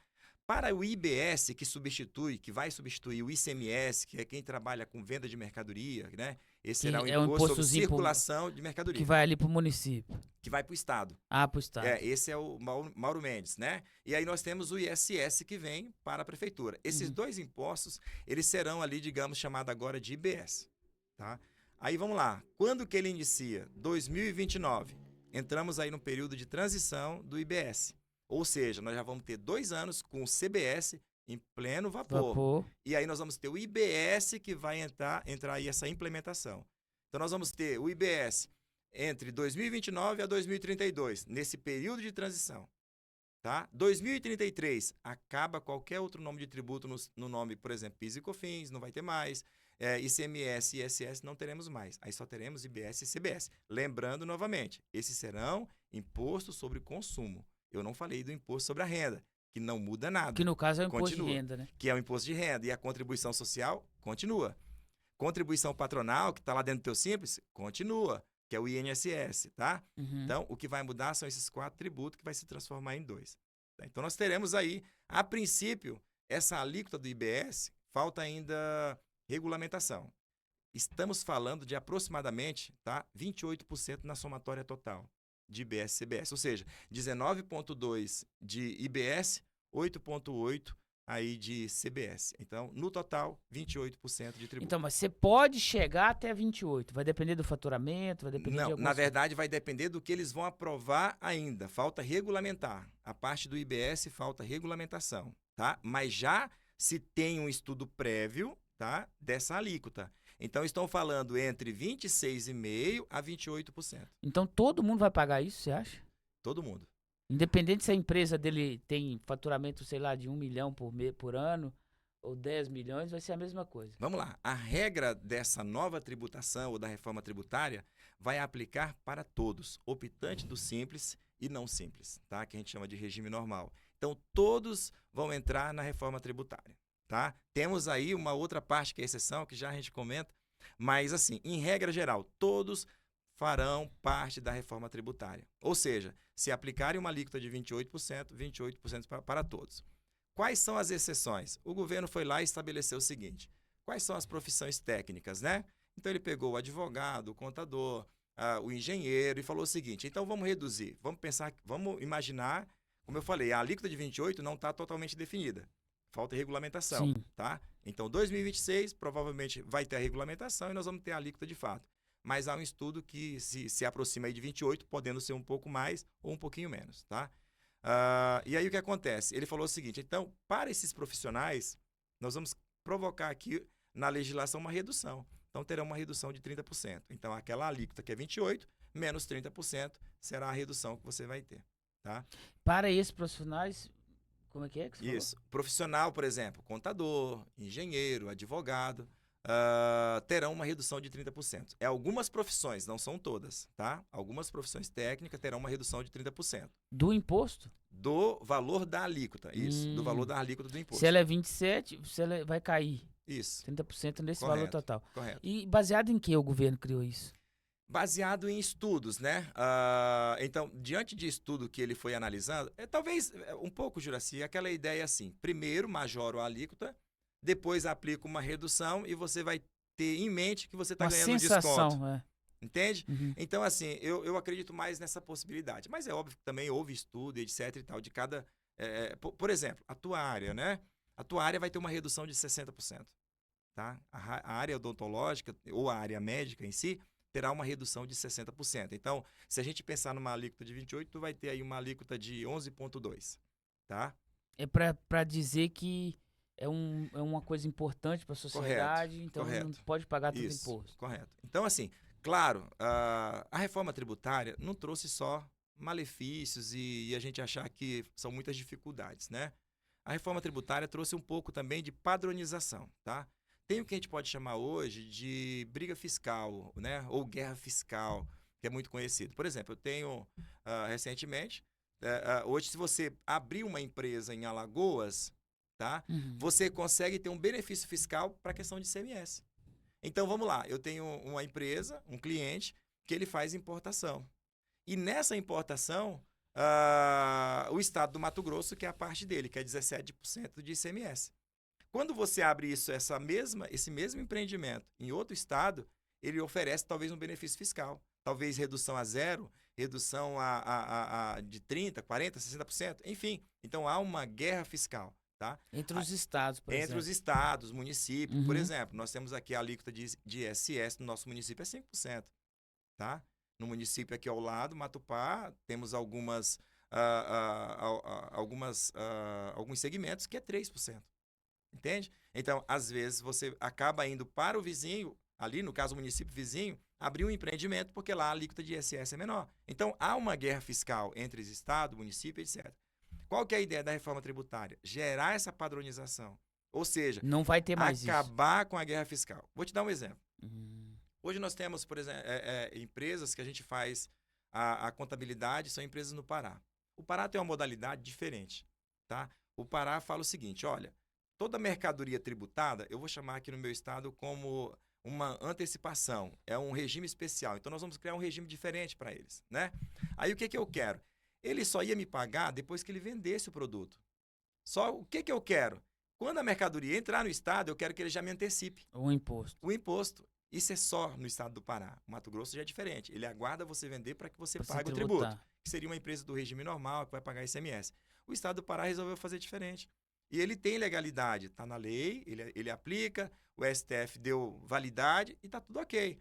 Speaker 2: Para o IBS, que vai substituir o ICMS, que é quem trabalha com venda de mercadoria, né? Esse será o imposto sobre circulação de mercadoria.
Speaker 1: Que vai ali para o município.
Speaker 2: Que vai para o Estado.
Speaker 1: Ah, para o Estado.
Speaker 2: Esse é o Mauro Mendes, né? E aí nós temos o ISS que vem para a Prefeitura. Esses 2 impostos, eles serão ali, digamos, chamado agora de IBS, tá? Aí vamos lá. Quando que ele inicia? 2029. Entramos aí no período de transição do IBS. Ou seja, nós já vamos ter 2 anos com o CBS em pleno vapor. E aí nós vamos ter o IBS que vai entrar aí essa implementação. Então nós vamos ter o IBS entre 2029 a 2032, nesse período de transição. Tá? 2033, acaba qualquer outro nome de tributo no nome, por exemplo, PIS e COFINS, não vai ter mais. ICMS e ISS não teremos mais. Aí só teremos IBS e CBS. Lembrando novamente, esses serão impostos sobre consumo. Eu não falei do imposto sobre a renda, que não muda nada.
Speaker 1: Que no caso é o imposto de renda, né?
Speaker 2: Que é o imposto de renda. E a contribuição social continua. Contribuição patronal, que está lá dentro do teu Simples, continua, que é o INSS, tá? Então, o que vai mudar são esses 4 tributos que vai se transformar em 2. Tá? Então, nós teremos aí, a princípio, essa alíquota do IBS, falta ainda regulamentação. Estamos falando de aproximadamente, tá, 28% na somatória total de IBS e CBS, ou seja, 19,2% de IBS, 8,8% aí de CBS. Então, no total, 28% de tributo.
Speaker 1: Então, mas você pode chegar até 28%, vai depender do faturamento, vai depender de
Speaker 2: Não,
Speaker 1: algumas...
Speaker 2: na verdade, vai depender do que eles vão aprovar ainda. Falta regulamentar. A parte do IBS falta regulamentação, tá? Mas já se tem um estudo prévio, tá, dessa alíquota. Então, estão falando entre 26,5% a 28%.
Speaker 1: Então, todo mundo vai pagar isso, você acha?
Speaker 2: Todo mundo.
Speaker 1: Independente se a empresa dele tem faturamento, sei lá, de 1 milhão por ano ou 10 milhões, vai ser a mesma coisa.
Speaker 2: Vamos lá. A regra dessa nova tributação ou da reforma tributária vai aplicar para todos, optante do simples e não simples, tá? Que a gente chama de regime normal. Então, todos vão entrar na reforma tributária. Tá? Temos aí uma outra parte que é exceção, que já a gente comenta, mas assim, em regra geral, todos farão parte da reforma tributária. Ou seja, se aplicarem uma alíquota de 28%, 28% para todos. Quais são as exceções? O governo foi lá e estabeleceu o seguinte: quais são as profissões técnicas, né? Então ele pegou o advogado, o contador, o engenheiro e falou o seguinte: então vamos reduzir, vamos pensar, vamos imaginar, como eu falei, a alíquota de 28 não está totalmente definida. Falta regulamentação,
Speaker 1: Sim.
Speaker 2: tá? Então 2026 provavelmente vai ter a regulamentação e nós vamos ter a alíquota de fato. Mas há um estudo que se aproxima aí de 28, podendo ser um pouco mais ou um pouquinho menos, tá? E aí o que acontece? Ele falou o seguinte: então, para esses profissionais, nós vamos provocar aqui na legislação uma redução. Então, terão uma redução de 30%. Então, aquela alíquota que é 28, menos 30% será a redução que você vai ter, tá?
Speaker 1: Para esses profissionais, como é que você falou?
Speaker 2: Isso. Profissional, por exemplo, contador, engenheiro, advogado, terão uma redução de 30%. É algumas profissões, não são todas, tá? Algumas profissões técnicas terão uma redução de 30%.
Speaker 1: Do imposto?
Speaker 2: Do valor da alíquota, isso. Do valor da alíquota do imposto.
Speaker 1: Se ela é 27, vai cair
Speaker 2: Isso.
Speaker 1: 30% nesse
Speaker 2: Correto,
Speaker 1: valor total.
Speaker 2: Correto.
Speaker 1: E baseado em que o governo criou isso?
Speaker 2: Baseado em estudos, né? Então, diante de estudo que ele foi analisando, talvez um pouco, Juraci, aquela ideia assim: primeiro majoro a alíquota, depois aplico uma redução e você vai ter em mente que você está ganhando um desconto.
Speaker 1: É.
Speaker 2: Entende?
Speaker 1: Uhum.
Speaker 2: Então, assim, eu acredito mais nessa possibilidade. Mas é óbvio que também houve estudo, etc e tal, de cada... por exemplo, a tua área, né? A tua área vai ter uma redução de 60%, tá? A área odontológica ou a área médica em si terá uma redução de 60%. Então, se a gente pensar numa alíquota de 28, tu vai ter aí uma alíquota de 11,2, tá?
Speaker 1: É para dizer que é uma coisa importante para a sociedade, então
Speaker 2: correto.
Speaker 1: não pode pagar tanto
Speaker 2: Isso,
Speaker 1: imposto.
Speaker 2: Correto. Então, assim, claro, a reforma tributária não trouxe só malefícios e a gente achar que são muitas dificuldades, né? A reforma tributária trouxe um pouco também de padronização, tá? Tem o que a gente pode chamar hoje de briga fiscal, né? Ou guerra fiscal, que é muito conhecido. Por exemplo, eu tenho recentemente, hoje se você abrir uma empresa em Alagoas, tá?
Speaker 1: Uhum.
Speaker 2: Você consegue ter um benefício fiscal para a questão de ICMS. Então, vamos lá. Eu tenho uma empresa, um cliente, que ele faz importação. E nessa importação, o estado do Mato Grosso, que é a parte dele, que é 17% de ICMS. Quando você abre esse mesmo empreendimento em outro estado, ele oferece talvez um benefício fiscal. Talvez redução a zero, redução de 30%, 40%, 60%, enfim. Então, há uma guerra fiscal. Tá?
Speaker 1: Entre os estados, por exemplo.
Speaker 2: Entre os estados, municípios.
Speaker 1: Uhum.
Speaker 2: Por exemplo, nós temos aqui a alíquota de ISS no nosso município é 5%. Tá? No município aqui ao lado, Matupá, temos alguns segmentos que é 3%. Entende? Então, às vezes, você acaba indo para o vizinho, ali no caso o município vizinho, abrir um empreendimento porque lá a alíquota de ISS é menor. Então, há uma guerra fiscal entre estado, município, etc. Qual que é a ideia da reforma tributária? Gerar essa padronização. Ou seja,
Speaker 1: não vai ter mais
Speaker 2: acabar com a guerra fiscal. Vou te dar um exemplo.
Speaker 1: Uhum.
Speaker 2: Hoje nós temos, por exemplo, empresas que a gente faz a contabilidade, são empresas no Pará. O Pará tem uma modalidade diferente. Tá? O Pará fala o seguinte: olha, toda mercadoria tributada, eu vou chamar aqui no meu estado como uma antecipação. É um regime especial. Então, nós vamos criar um regime diferente para eles. Né? Aí, o que eu quero? Ele só ia me pagar depois que ele vendesse o produto. Só o que eu quero? Quando a mercadoria entrar no estado, eu quero que ele já me antecipe.
Speaker 1: O imposto.
Speaker 2: O imposto. Isso é só no estado do Pará. O Mato Grosso já é diferente. Ele aguarda você vender para que você pague o tributo. Que seria uma empresa do regime normal, que vai pagar ICMS. O estado do Pará resolveu fazer diferente. E ele tem legalidade. Está na lei, ele aplica, o STF deu validade e está tudo ok.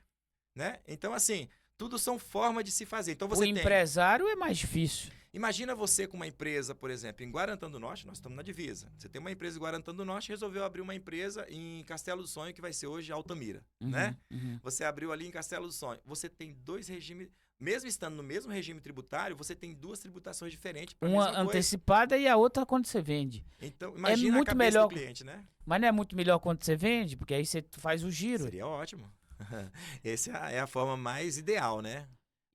Speaker 2: Né? Então, assim, tudo são formas de se fazer. Então, você
Speaker 1: o empresário é mais difícil.
Speaker 2: Imagina você com uma empresa, por exemplo, em Guarantã do Norte, nós estamos na divisa. Você tem uma empresa em Guarantã do Norte e resolveu abrir uma empresa em Castelo do Sonho, que vai ser hoje Altamira, né?
Speaker 1: Uhum.
Speaker 2: Você abriu ali em Castelo do Sonho. Você tem dois regimes, mesmo estando no mesmo regime tributário, você tem duas tributações diferentes.
Speaker 1: Uma antecipada e a outra quando você vende.
Speaker 2: Então, imagina a cabeça do cliente, né?
Speaker 1: Mas não é muito melhor quando você vende? Porque aí você faz o giro.
Speaker 2: Seria ótimo. Essa é a forma mais ideal, né?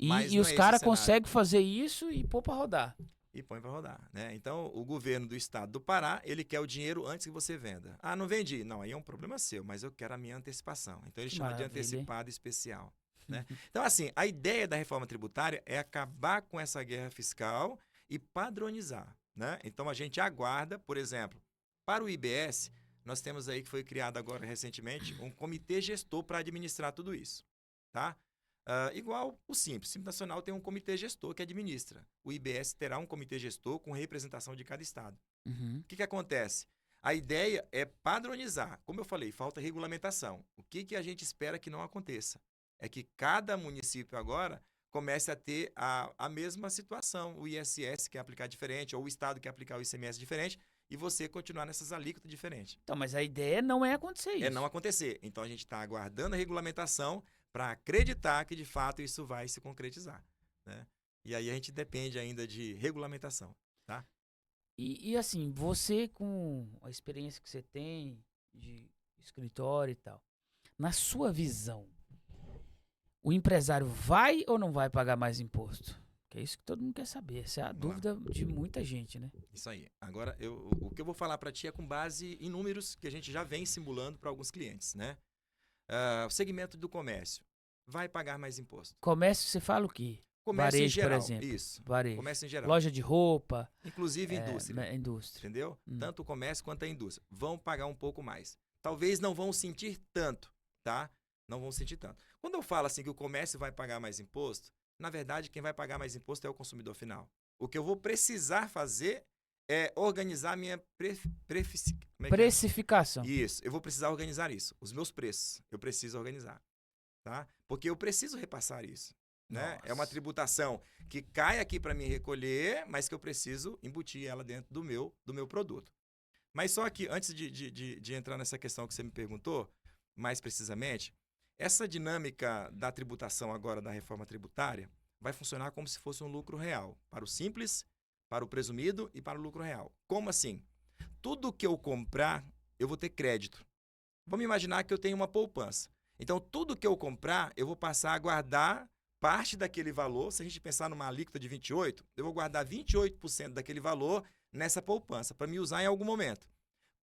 Speaker 1: E os caras conseguem fazer isso e pôr para rodar.
Speaker 2: E põe para rodar, né? Então, o governo do estado do Pará, ele quer o dinheiro antes que você venda. Ah, não vendi. Não, aí é um problema seu, mas eu quero a minha antecipação. Então, ele chama de antecipado especial. Né? Então, assim, a ideia da reforma tributária é acabar com essa guerra fiscal e padronizar. Né? Então, a gente aguarda, por exemplo, Para o IBS, nós temos aí que foi criado agora recentemente um comitê gestor para administrar tudo isso, tá? Igual o Simples. O Simples Nacional tem um comitê gestor que administra. O IBS terá um comitê gestor com representação de cada estado.
Speaker 1: Uhum.
Speaker 2: O que acontece? A ideia é padronizar. Como eu falei, falta regulamentação. O que a gente espera que não aconteça? É que cada município agora comece a ter a mesma situação. O ISS quer aplicar diferente, ou o estado quer aplicar o ICMS diferente, e você continuar nessas alíquotas diferentes.
Speaker 1: Então, mas a ideia não é acontecer isso.
Speaker 2: É não acontecer. Então, a gente está aguardando a regulamentação para acreditar que, de fato, isso vai se concretizar, né? E aí a gente depende ainda de regulamentação, tá?
Speaker 1: E assim, você com a experiência que você tem de escritório e tal, na sua visão, o empresário vai ou não vai pagar mais imposto? Que é isso que todo mundo quer saber. Essa é a
Speaker 2: Vamos lá.
Speaker 1: dúvida de muita gente, né?
Speaker 2: Isso aí. Agora, o que eu vou falar para ti é com base em números que a gente já vem simulando para alguns clientes, né? O segmento do comércio vai pagar mais imposto.
Speaker 1: Comércio, você fala o quê?
Speaker 2: Comércio
Speaker 1: Varejo,
Speaker 2: em geral,
Speaker 1: por exemplo.
Speaker 2: isso.
Speaker 1: Varejo.
Speaker 2: Comércio em geral.
Speaker 1: Loja de roupa.
Speaker 2: Inclusive indústria.
Speaker 1: Indústria.
Speaker 2: Entendeu?
Speaker 1: Hum.
Speaker 2: Tanto o comércio quanto a indústria. Vão pagar um pouco mais. Talvez não vão sentir tanto, tá? Não vão sentir tanto. Quando eu falo assim que o comércio vai pagar mais imposto, na verdade, quem vai pagar mais imposto é o consumidor final. O que eu vou precisar fazer é organizar a minha
Speaker 1: Precificação.
Speaker 2: Isso, eu vou precisar organizar isso. Os meus preços, eu preciso organizar, tá? Porque eu preciso repassar isso, né? É uma tributação que cai aqui para mim recolher, mas que eu preciso embutir ela dentro do meu produto. Mas só que, antes de entrar nessa questão que você me perguntou, mais precisamente, essa dinâmica da tributação agora, da reforma tributária, vai funcionar como se fosse um lucro real, para o simples, para o presumido e para o lucro real. Como assim? Tudo que eu comprar, eu vou ter crédito. Vamos imaginar que eu tenho uma poupança. Então, tudo que eu comprar, eu vou passar a guardar parte daquele valor. Se a gente pensar numa alíquota de 28%, eu vou guardar 28% daquele valor nessa poupança, para me usar em algum momento.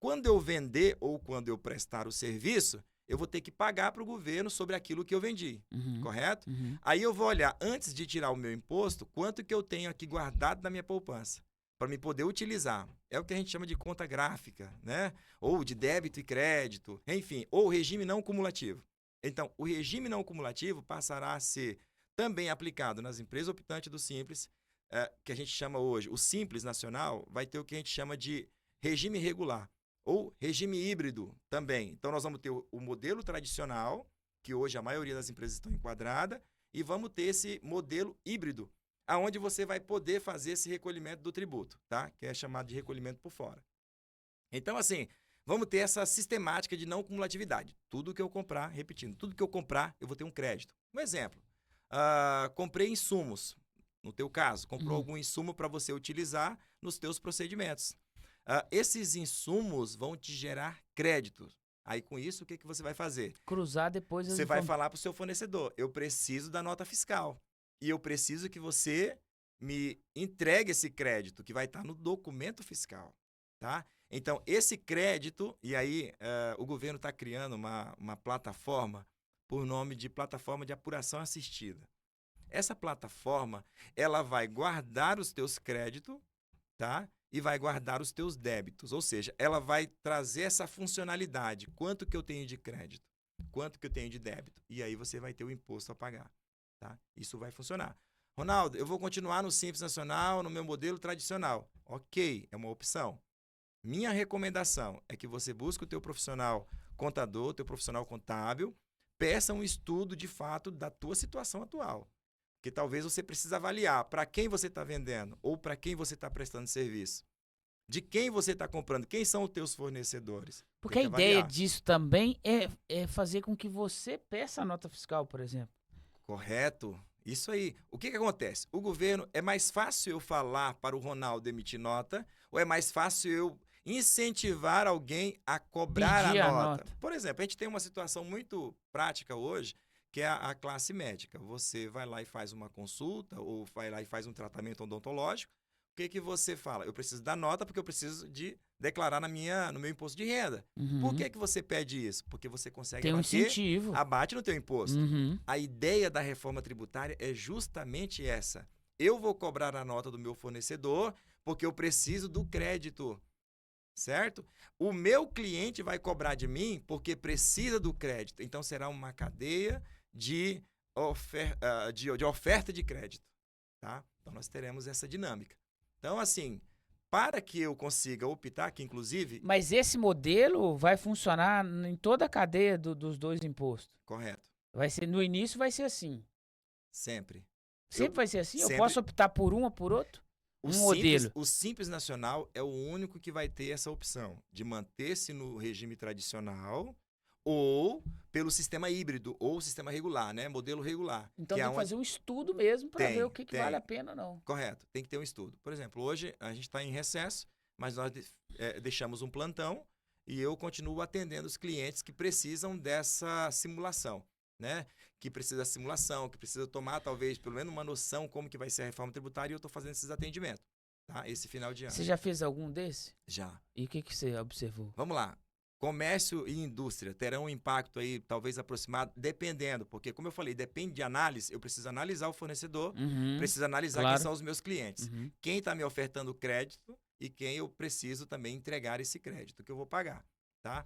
Speaker 2: Quando eu vender ou quando eu prestar o serviço, eu vou ter que pagar para o governo sobre aquilo que eu vendi, correto? Aí eu vou olhar, antes de tirar o meu imposto, quanto que eu tenho aqui guardado na minha poupança, para me poder utilizar. É o que a gente chama de conta gráfica, né? Ou de débito e crédito, enfim, ou regime não cumulativo. Então, o regime não cumulativo passará a ser também aplicado nas empresas optantes do Simples, que a gente chama hoje, o Simples Nacional vai ter o que a gente chama de regime regular, ou regime híbrido também. Então, nós vamos ter o modelo tradicional, que hoje a maioria das empresas estão enquadradas, e vamos ter esse modelo híbrido, aonde você vai poder fazer esse recolhimento do tributo, tá? Que é chamado de recolhimento por fora. Então, assim, vamos ter essa sistemática de não cumulatividade. Tudo que eu comprar, repetindo, tudo que eu comprar, eu vou ter um crédito. Um exemplo, comprei insumos, no teu caso, comprou algum insumo para você utilizar nos teus procedimentos. Esses insumos vão te gerar créditos. Aí, com isso, o que você vai fazer?
Speaker 1: Cruzar depois...
Speaker 2: Você vai falar para o seu fornecedor, eu preciso da nota fiscal. E eu preciso que você me entregue esse crédito, que vai estar no documento fiscal, tá? Então, esse crédito, e aí o governo está criando uma plataforma por nome de Plataforma de Apuração Assistida. Essa plataforma, ela vai guardar os teus créditos, tá? E vai guardar os teus débitos, ou seja, ela vai trazer essa funcionalidade, quanto que eu tenho de crédito, quanto que eu tenho de débito, e aí você vai ter o imposto a pagar, tá? Isso vai funcionar. Ronaldo, eu vou continuar no Simples Nacional, no meu modelo tradicional. Ok, é uma opção. Minha recomendação é que você busque o teu profissional contador, teu profissional contábil, peça um estudo de fato da tua situação atual. Porque talvez você precise avaliar para quem você está vendendo ou para quem você está prestando serviço. De quem você está comprando, quem são os teus fornecedores.
Speaker 1: Porque a ideia disso também é fazer com que você peça a nota fiscal, por exemplo.
Speaker 2: Correto. Isso aí. O que acontece? O governo, é mais fácil eu falar para o Ronaldo emitir nota ou é mais fácil eu incentivar alguém a cobrar a nota? Por exemplo, a gente tem uma situação muito prática hoje, que é a classe médica. Você vai lá e faz uma consulta ou vai lá e faz um tratamento odontológico. O que você fala? Eu preciso da nota porque eu preciso de declarar no meu imposto de renda. Por que você pede isso? Porque você consegue
Speaker 1: tem um incentivo.
Speaker 2: Abate no teu imposto. A ideia da reforma tributária é justamente essa. Eu vou cobrar a nota do meu fornecedor porque eu preciso do crédito. certo? O meu cliente vai cobrar de mim porque precisa do crédito. Então, será uma cadeia de oferta de crédito, tá? Então, nós teremos essa dinâmica. Então, assim, para que eu consiga optar, que inclusive...
Speaker 1: Mas esse modelo vai funcionar em toda a cadeia dos dois impostos.
Speaker 2: Correto.
Speaker 1: Vai ser, no início vai ser assim.
Speaker 2: Sempre.
Speaker 1: Sempre vai ser assim? Eu
Speaker 2: sempre-
Speaker 1: posso optar por um ou por outro?
Speaker 2: O
Speaker 1: modelo.
Speaker 2: O Simples Nacional é o único que vai ter essa opção de manter-se no regime tradicional ou pelo sistema híbrido ou sistema regular, né? Modelo regular.
Speaker 1: Então
Speaker 2: que
Speaker 1: tem
Speaker 2: é
Speaker 1: que fazer um estudo mesmo para ver o que
Speaker 2: tem.
Speaker 1: vale a pena ou não.
Speaker 2: Correto, tem que ter um estudo. Por exemplo, hoje a gente está em recesso, mas nós deixamos um plantão e eu continuo atendendo os clientes que precisam dessa simulação, né? Que precisa da simulação, que precisa tomar talvez pelo menos uma noção como que vai ser a reforma tributária e eu estou fazendo esses atendimentos, tá? Esse final de ano.
Speaker 1: Você já fez algum desse?
Speaker 2: Já.
Speaker 1: E o que você observou?
Speaker 2: Vamos lá. Comércio e indústria terão um impacto aí talvez aproximado, dependendo, porque como eu falei, depende de análise, eu preciso analisar o fornecedor, preciso analisar
Speaker 1: claro.
Speaker 2: quem são os meus clientes, quem está me ofertando crédito e quem eu preciso também entregar esse crédito que eu vou pagar, tá?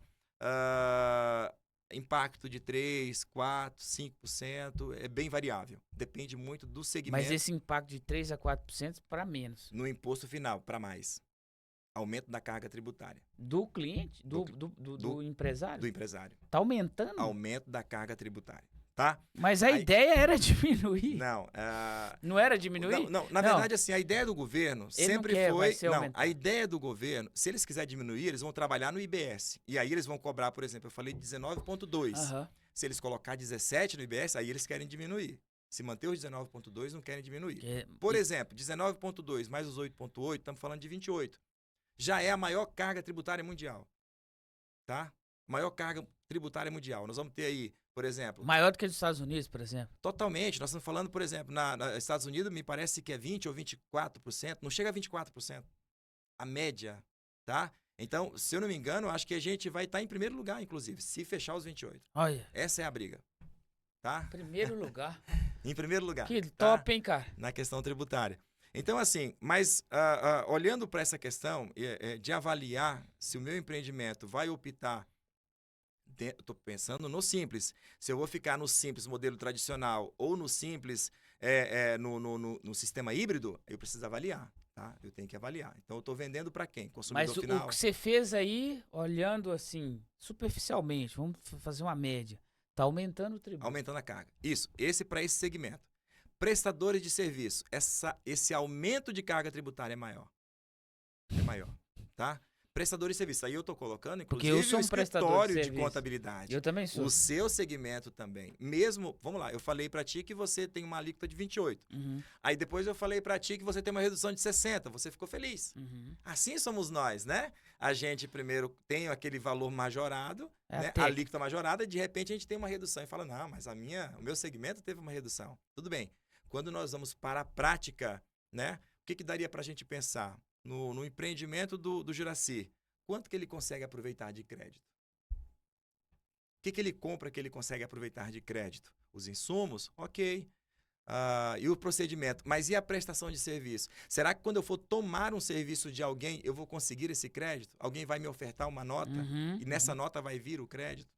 Speaker 2: Impacto de 3, 4, 5% é bem variável, depende muito do segmento.
Speaker 1: Mas esse impacto de 3 a 4% para menos.
Speaker 2: No imposto final, para mais. Aumento da carga tributária.
Speaker 1: Do cliente? Do empresário?
Speaker 2: Do empresário.
Speaker 1: Tá aumentando?
Speaker 2: Aumento da carga tributária, tá?
Speaker 1: Mas a ideia era diminuir.
Speaker 2: Não.
Speaker 1: Não era diminuir?
Speaker 2: Não, na verdade, assim, a ideia do governo sempre foi...
Speaker 1: Não,
Speaker 2: a ideia do governo, se eles quiserem diminuir, eles vão trabalhar no IBS. E aí eles vão cobrar, por exemplo, eu falei 19,2. Se eles colocar 17 no IBS, aí eles querem diminuir. Se manter os 19,2, não querem diminuir. Por exemplo, 19,2 mais os 8,8, estamos falando de 28. Já é a maior carga tributária mundial, tá? Maior carga tributária mundial. Nós vamos ter aí, por exemplo...
Speaker 1: Maior do que os Estados Unidos, por exemplo?
Speaker 2: Totalmente. Nós estamos falando, por exemplo, nos Estados Unidos, me parece que é 20% ou 24%. Não chega a 24%. A média, tá? Então, se eu não me engano, acho que a gente vai estar em primeiro lugar, inclusive, se fechar os 28.
Speaker 1: Olha.
Speaker 2: Essa é a briga, tá?
Speaker 1: Primeiro lugar.
Speaker 2: Em primeiro lugar.
Speaker 1: Que
Speaker 2: tá?
Speaker 1: top, hein, cara?
Speaker 2: Na questão tributária. Então, assim, mas olhando para essa questão de avaliar se o meu empreendimento vai optar, estou pensando no simples, se eu vou ficar no simples modelo tradicional ou no simples no sistema híbrido, eu preciso avaliar, tá? Eu tenho que avaliar. Então, eu estou vendendo para quem? Consumidor final.
Speaker 1: Mas o que você fez aí, olhando assim, superficialmente, vamos fazer uma média, está aumentando o tributo.
Speaker 2: Aumentando a carga. Isso, para esse segmento. Prestadores de serviço, esse aumento de carga tributária é maior. É maior, tá? Prestadores de serviço, aí eu estou colocando, inclusive,
Speaker 1: porque eu sou um
Speaker 2: escritório de contabilidade.
Speaker 1: Eu também sou.
Speaker 2: O seu segmento também. Mesmo, vamos lá, eu falei para ti que você tem uma alíquota de 28. Aí depois eu falei para ti que você tem uma redução de 60. Você ficou feliz. Assim somos nós, né? A gente primeiro tem aquele valor majorado, né? A alíquota majorada, e de repente a gente tem uma redução e fala, não, mas o meu segmento teve uma redução. Tudo bem. Quando nós vamos para a prática, né? O que daria para a gente pensar? No empreendimento do Juracy, quanto que ele consegue aproveitar de crédito? O que ele compra que ele consegue aproveitar de crédito? Os insumos? Ok. E o procedimento? Mas e a prestação de serviço? Será que quando eu for tomar um serviço de alguém, eu vou conseguir esse crédito? Alguém vai me ofertar uma nota e nessa nota vai vir o crédito?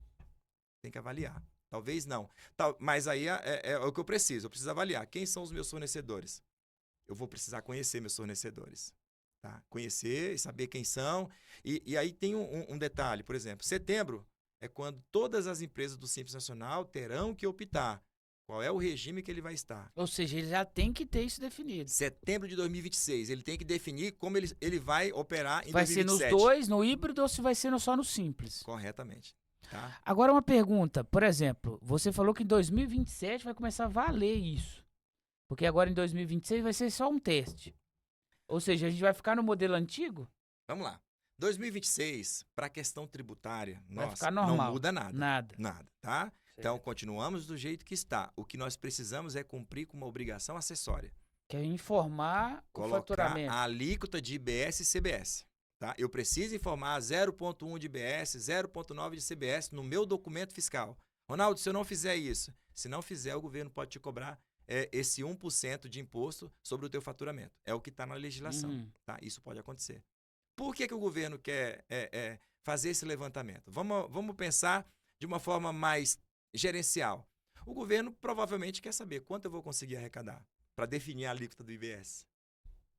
Speaker 2: Tem que avaliar. Talvez não. Mas aí é o que eu preciso. Eu preciso avaliar quem são os meus fornecedores. Eu vou precisar conhecer meus fornecedores. Tá? Conhecer e saber quem são. E aí tem um detalhe. Por exemplo, setembro é quando todas as empresas do Simples Nacional terão que optar qual é o regime que ele vai estar.
Speaker 1: Ou seja, ele já tem que ter isso definido.
Speaker 2: Setembro de 2026. Ele tem que definir como ele vai operar em
Speaker 1: vai
Speaker 2: 2027.
Speaker 1: Vai ser nos dois, no híbrido, ou se vai ser só no simples?
Speaker 2: Corretamente. Tá?
Speaker 1: Agora uma pergunta, por exemplo, você falou que em 2027 vai começar a valer isso, porque agora em 2026 vai ser só um teste, ou seja, a gente vai ficar no modelo antigo?
Speaker 2: Vamos lá, 2026, para a questão tributária,
Speaker 1: vai ficar normal.
Speaker 2: Não muda nada.
Speaker 1: Nada,
Speaker 2: tá? Certo. Então, continuamos do jeito que está. O que nós precisamos é cumprir com uma obrigação acessória.
Speaker 1: Que é informar o faturamento.
Speaker 2: Colocar a alíquota de IBS e CBS. Tá? Eu preciso informar 0,1 de IBS, 0,9 de CBS no meu documento fiscal. Ronaldo, se eu não fizer isso, se não fizer, o governo pode te cobrar esse 1% de imposto sobre o teu faturamento. É o que está na legislação. Tá? Isso pode acontecer. Por que o governo quer fazer esse levantamento? Vamos pensar de uma forma mais gerencial. O governo provavelmente quer saber quanto eu vou conseguir arrecadar para definir a alíquota do IBS.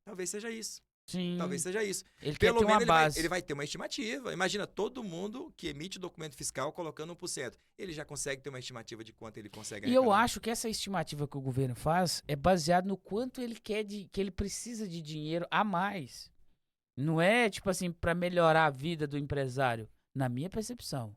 Speaker 2: Talvez seja isso.
Speaker 1: Sim.
Speaker 2: Talvez seja isso.
Speaker 1: Ele
Speaker 2: Pelo
Speaker 1: quer ter uma
Speaker 2: menos
Speaker 1: base.
Speaker 2: ele vai ter uma estimativa. Imagina todo mundo que emite documento fiscal colocando 1%. Ele já consegue ter uma estimativa de quanto ele consegue
Speaker 1: E
Speaker 2: arrecadar.
Speaker 1: eu acho que essa estimativa que o governo faz é baseada no quanto ele quer que ele precisa de dinheiro a mais. Não é, tipo assim, para melhorar a vida do empresário, na minha percepção.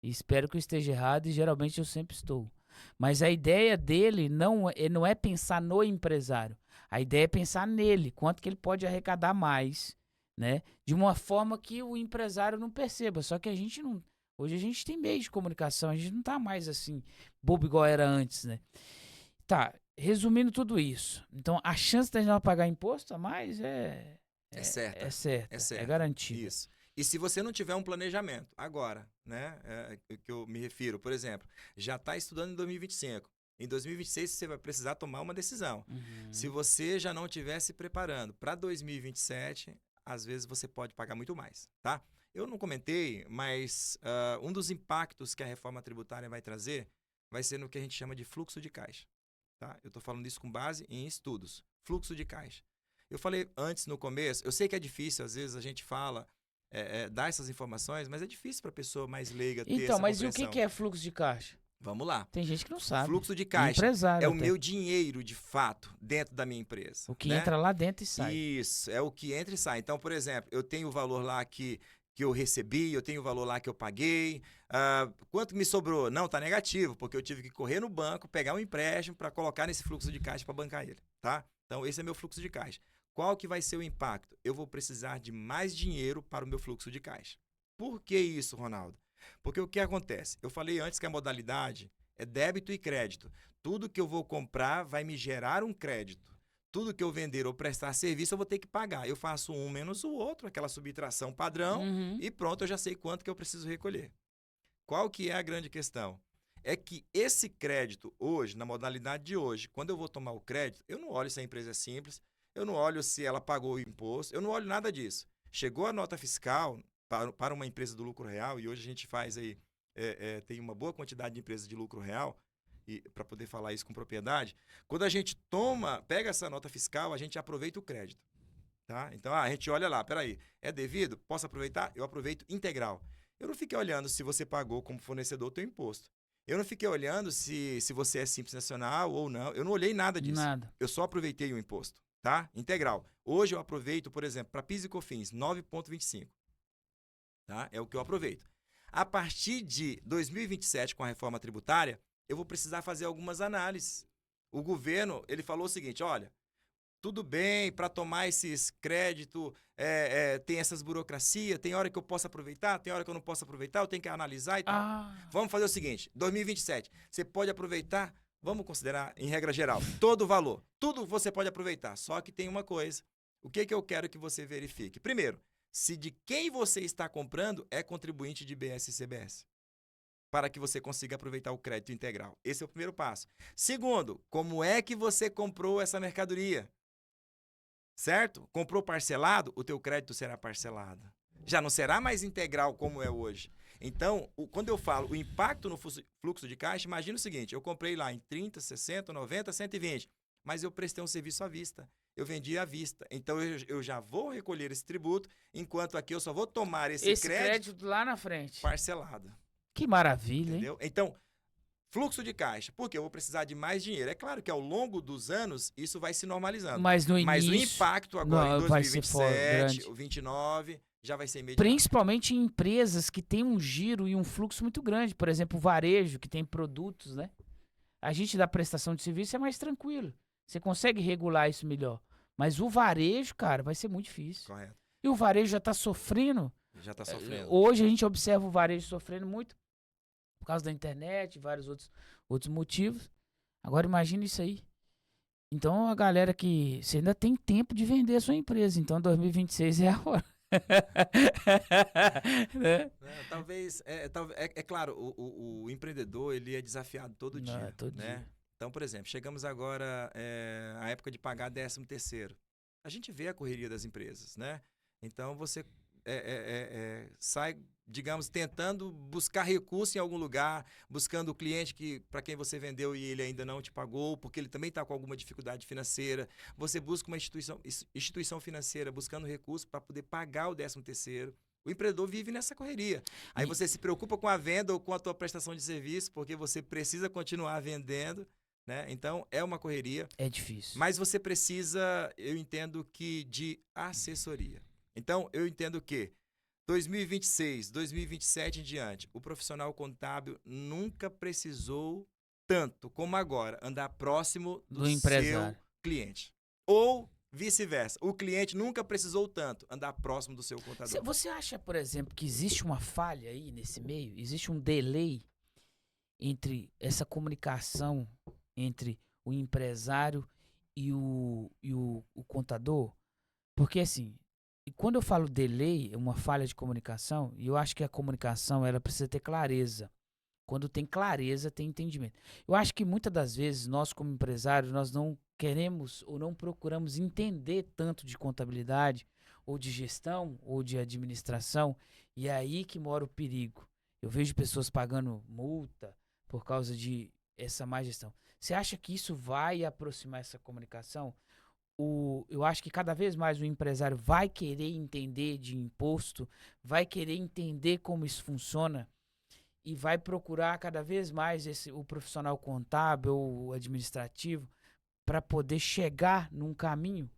Speaker 1: E espero que eu esteja errado, e geralmente eu sempre estou. Mas a ideia dele não é pensar no empresário. A ideia é pensar nele, quanto que ele pode arrecadar mais, né? De uma forma que o empresário não perceba. Só que a gente não... Hoje a gente tem meio de comunicação, a gente não tá mais assim, bobo igual era antes, né? Tá, resumindo tudo isso. Então, a chance da gente não pagar imposto a mais
Speaker 2: É certa.
Speaker 1: é certa,
Speaker 2: É certa.
Speaker 1: é garantida.
Speaker 2: Isso. E se você não tiver um planejamento, agora, né, que eu me refiro, por exemplo, já está estudando em 2025. Em 2026 você vai precisar tomar uma decisão. Se você já não estiver se preparando para 2027, às vezes você pode pagar muito mais, tá? Eu não comentei, mas um dos impactos que a reforma tributária vai trazer vai ser no que a gente chama de fluxo de caixa, tá? Eu estou falando isso com base em estudos. Fluxo de caixa. Eu falei antes, no começo, eu sei que é difícil, às vezes a gente fala, dar essas informações, mas é difícil para a pessoa mais leiga ter
Speaker 1: Então,
Speaker 2: essa
Speaker 1: mas e o
Speaker 2: compreensão.
Speaker 1: que é fluxo de caixa?
Speaker 2: Vamos lá.
Speaker 1: Tem gente que não sabe.
Speaker 2: Fluxo de caixa
Speaker 1: Empresário
Speaker 2: é o
Speaker 1: até.
Speaker 2: meu dinheiro, de fato, dentro da minha empresa.
Speaker 1: O que
Speaker 2: né?
Speaker 1: entra lá dentro e sai.
Speaker 2: Isso, é o que entra e sai. Então, por exemplo, eu tenho o valor lá que eu recebi, eu tenho o valor lá que eu paguei. Quanto me sobrou? Não, tá negativo, porque eu tive que correr no banco, pegar um empréstimo para colocar nesse fluxo de caixa para bancar ele, tá? Então, esse é meu fluxo de caixa. Qual que vai ser o impacto? Eu vou precisar de mais dinheiro para o meu fluxo de caixa. Por que isso, Ronaldo? Porque o que acontece? Eu falei antes que a modalidade é débito e crédito. Tudo que eu vou comprar vai me gerar um crédito. Tudo que eu vender ou prestar serviço, eu vou ter que pagar. Eu faço um menos o outro, aquela subtração padrão, e pronto, eu já sei quanto que eu preciso recolher. Qual que é a grande questão? É que esse crédito hoje, na modalidade de hoje, quando eu vou tomar o crédito, eu não olho se a empresa é simples, eu não olho se ela pagou o imposto, eu não olho nada disso. Chegou a nota fiscal para uma empresa do lucro real, e hoje a gente faz aí, tem uma boa quantidade de empresas de lucro real, e para poder falar isso com propriedade, quando a gente pega essa nota fiscal, a gente aproveita o crédito. Tá? Então, a gente olha lá, peraí, é devido? Posso aproveitar? Eu aproveito integral. Eu não fiquei olhando se você pagou como fornecedor o teu imposto. Eu não fiquei olhando se você é Simples Nacional ou não. Eu não olhei nada disso.
Speaker 1: Nada.
Speaker 2: Eu só aproveitei o imposto, tá? Integral. Hoje eu aproveito, por exemplo, para PIS e COFINS, 9,25. Tá? É o que eu aproveito. A partir de 2027, com a reforma tributária, eu vou precisar fazer algumas análises. O governo, ele falou o seguinte, olha, tudo bem, para tomar esses créditos, tem essas burocracias, tem hora que eu posso aproveitar, tem hora que eu não posso aproveitar, eu tenho que analisar e tal. Vamos fazer o seguinte, 2027, você pode aproveitar, vamos considerar, em regra geral, todo o valor. Tudo você pode aproveitar, só que tem uma coisa. O que eu quero que você verifique? Primeiro, se de quem você está comprando é contribuinte de IBS e CBS, para que você consiga aproveitar o crédito integral. Esse é o primeiro passo. Segundo, como é que você comprou essa mercadoria? Certo? Comprou parcelado, o teu crédito será parcelado. Já não será mais integral como é hoje. Então, quando eu falo o impacto no fluxo de caixa, imagina o seguinte, eu comprei lá em 30, 60, 90, 120, mas eu prestei um serviço à vista. Eu vendi à vista. Então, eu já vou recolher esse tributo, enquanto aqui eu só vou tomar esse crédito
Speaker 1: lá na frente.
Speaker 2: Parcelado.
Speaker 1: Que maravilha,
Speaker 2: entendeu?
Speaker 1: Hein?
Speaker 2: Então, fluxo de caixa, porque eu vou precisar de mais dinheiro. É claro que ao longo dos anos isso vai se normalizando.
Speaker 1: Mas no início,
Speaker 2: o impacto agora em 2027,
Speaker 1: o
Speaker 2: 2029, já vai ser imediato.
Speaker 1: Principalmente em empresas que têm um giro e um fluxo muito grande. Por exemplo, o varejo, que tem produtos, né? A gente da prestação de serviço é mais tranquilo. Você consegue regular isso melhor. Mas o varejo, cara, vai ser muito difícil.
Speaker 2: Correto.
Speaker 1: E o varejo já está sofrendo.
Speaker 2: Já está sofrendo.
Speaker 1: Hoje a gente observa o varejo sofrendo muito por causa da internet e vários outros motivos. Agora imagina isso aí. Então a galera que... Você ainda tem tempo de vender a sua empresa. Então 2026 é a hora.
Speaker 2: Né? Talvez... É claro, o empreendedor ele é desafiado todo dia.
Speaker 1: Todo dia.
Speaker 2: Então, por exemplo, chegamos agora à época de pagar 13º. A gente vê a correria das empresas, né? Então, você sai, digamos, tentando buscar recurso em algum lugar, buscando o cliente para quem você vendeu e ele ainda não te pagou, porque ele também está com alguma dificuldade financeira. Você busca uma instituição financeira buscando recurso para poder pagar o 13º. O empreendedor vive nessa correria. Aí você se preocupa com a venda ou com a tua prestação de serviço, porque você precisa continuar vendendo, né? Então, é uma correria.
Speaker 1: É difícil.
Speaker 2: Mas você precisa, eu entendo que, de assessoria. Então, eu entendo que 2026, 2027 em diante, o profissional contábil nunca precisou tanto como agora andar próximo
Speaker 1: Do
Speaker 2: seu
Speaker 1: empresário.
Speaker 2: cliente. Ou vice-versa. O cliente nunca precisou tanto andar próximo do seu contador.
Speaker 1: Você acha, por exemplo, que existe uma falha aí nesse meio? Existe um delay entre essa comunicação entre o empresário e o contador? Porque assim, e quando eu falo delay, é uma falha de comunicação, e eu acho que a comunicação ela precisa ter clareza. Quando tem clareza, tem entendimento. Eu acho que muitas das vezes nós como empresários, nós não queremos ou não procuramos entender tanto de contabilidade ou de gestão ou de administração, e é aí que mora o perigo. Eu vejo pessoas pagando multa por causa de essa má gestão. Você acha que isso vai aproximar essa comunicação? Eu acho que cada vez mais o empresário vai querer entender de imposto, vai querer entender como isso funciona e vai procurar cada vez mais o profissional contábil ou administrativo para poder chegar num caminho.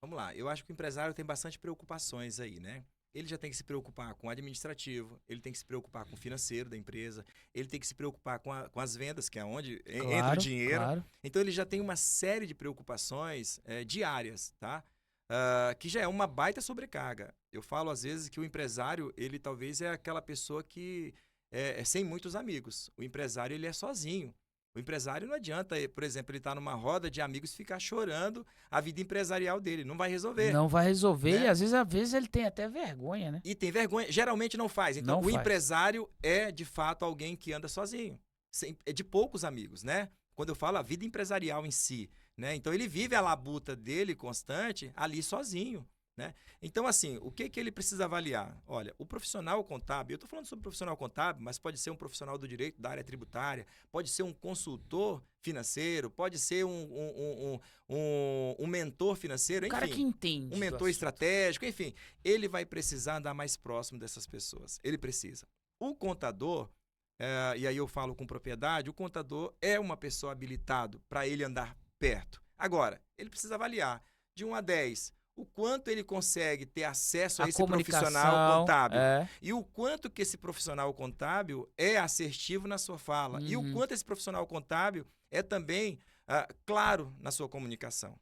Speaker 2: Vamos lá, eu acho que o empresário tem bastante preocupações aí, né? Ele já tem que se preocupar com o administrativo, ele tem que se preocupar com o financeiro da empresa, ele tem que se preocupar com as vendas, que é onde entra o dinheiro.
Speaker 1: Claro.
Speaker 2: Então, ele já tem uma série de preocupações diárias, tá? Que já é uma baita sobrecarga. Eu falo, às vezes, que o empresário, ele talvez é aquela pessoa que é sem muitos amigos. O empresário, ele é sozinho. O empresário não adianta, por exemplo, ele estar numa roda de amigos e ficar chorando a vida empresarial dele. Não vai resolver.
Speaker 1: Não vai resolver,
Speaker 2: né?
Speaker 1: E às vezes ele tem até vergonha, né?
Speaker 2: E tem vergonha. Geralmente não faz. Então,
Speaker 1: Não
Speaker 2: o
Speaker 1: faz.
Speaker 2: empresário é, de fato, alguém que anda sozinho. É de poucos amigos, né? Quando eu falo a vida empresarial em si, né? Então, ele vive a labuta dele constante ali sozinho, né? Então, assim, o que ele precisa avaliar? Olha, o profissional contábil, eu estou falando sobre profissional contábil, mas pode ser um profissional do direito da área tributária, pode ser um consultor financeiro, pode ser um mentor financeiro, enfim.
Speaker 1: O cara que entende.
Speaker 2: Um mentor estratégico, enfim. Ele vai precisar andar mais próximo dessas pessoas. Ele precisa. O contador, e aí eu falo com propriedade, o contador é uma pessoa habilitado para ele andar perto. Agora, ele precisa avaliar de 1 a 10 o quanto ele consegue ter acesso a esse profissional contábil. E o quanto que esse profissional contábil é assertivo na sua fala. E o quanto esse profissional contábil é também claro na sua comunicação.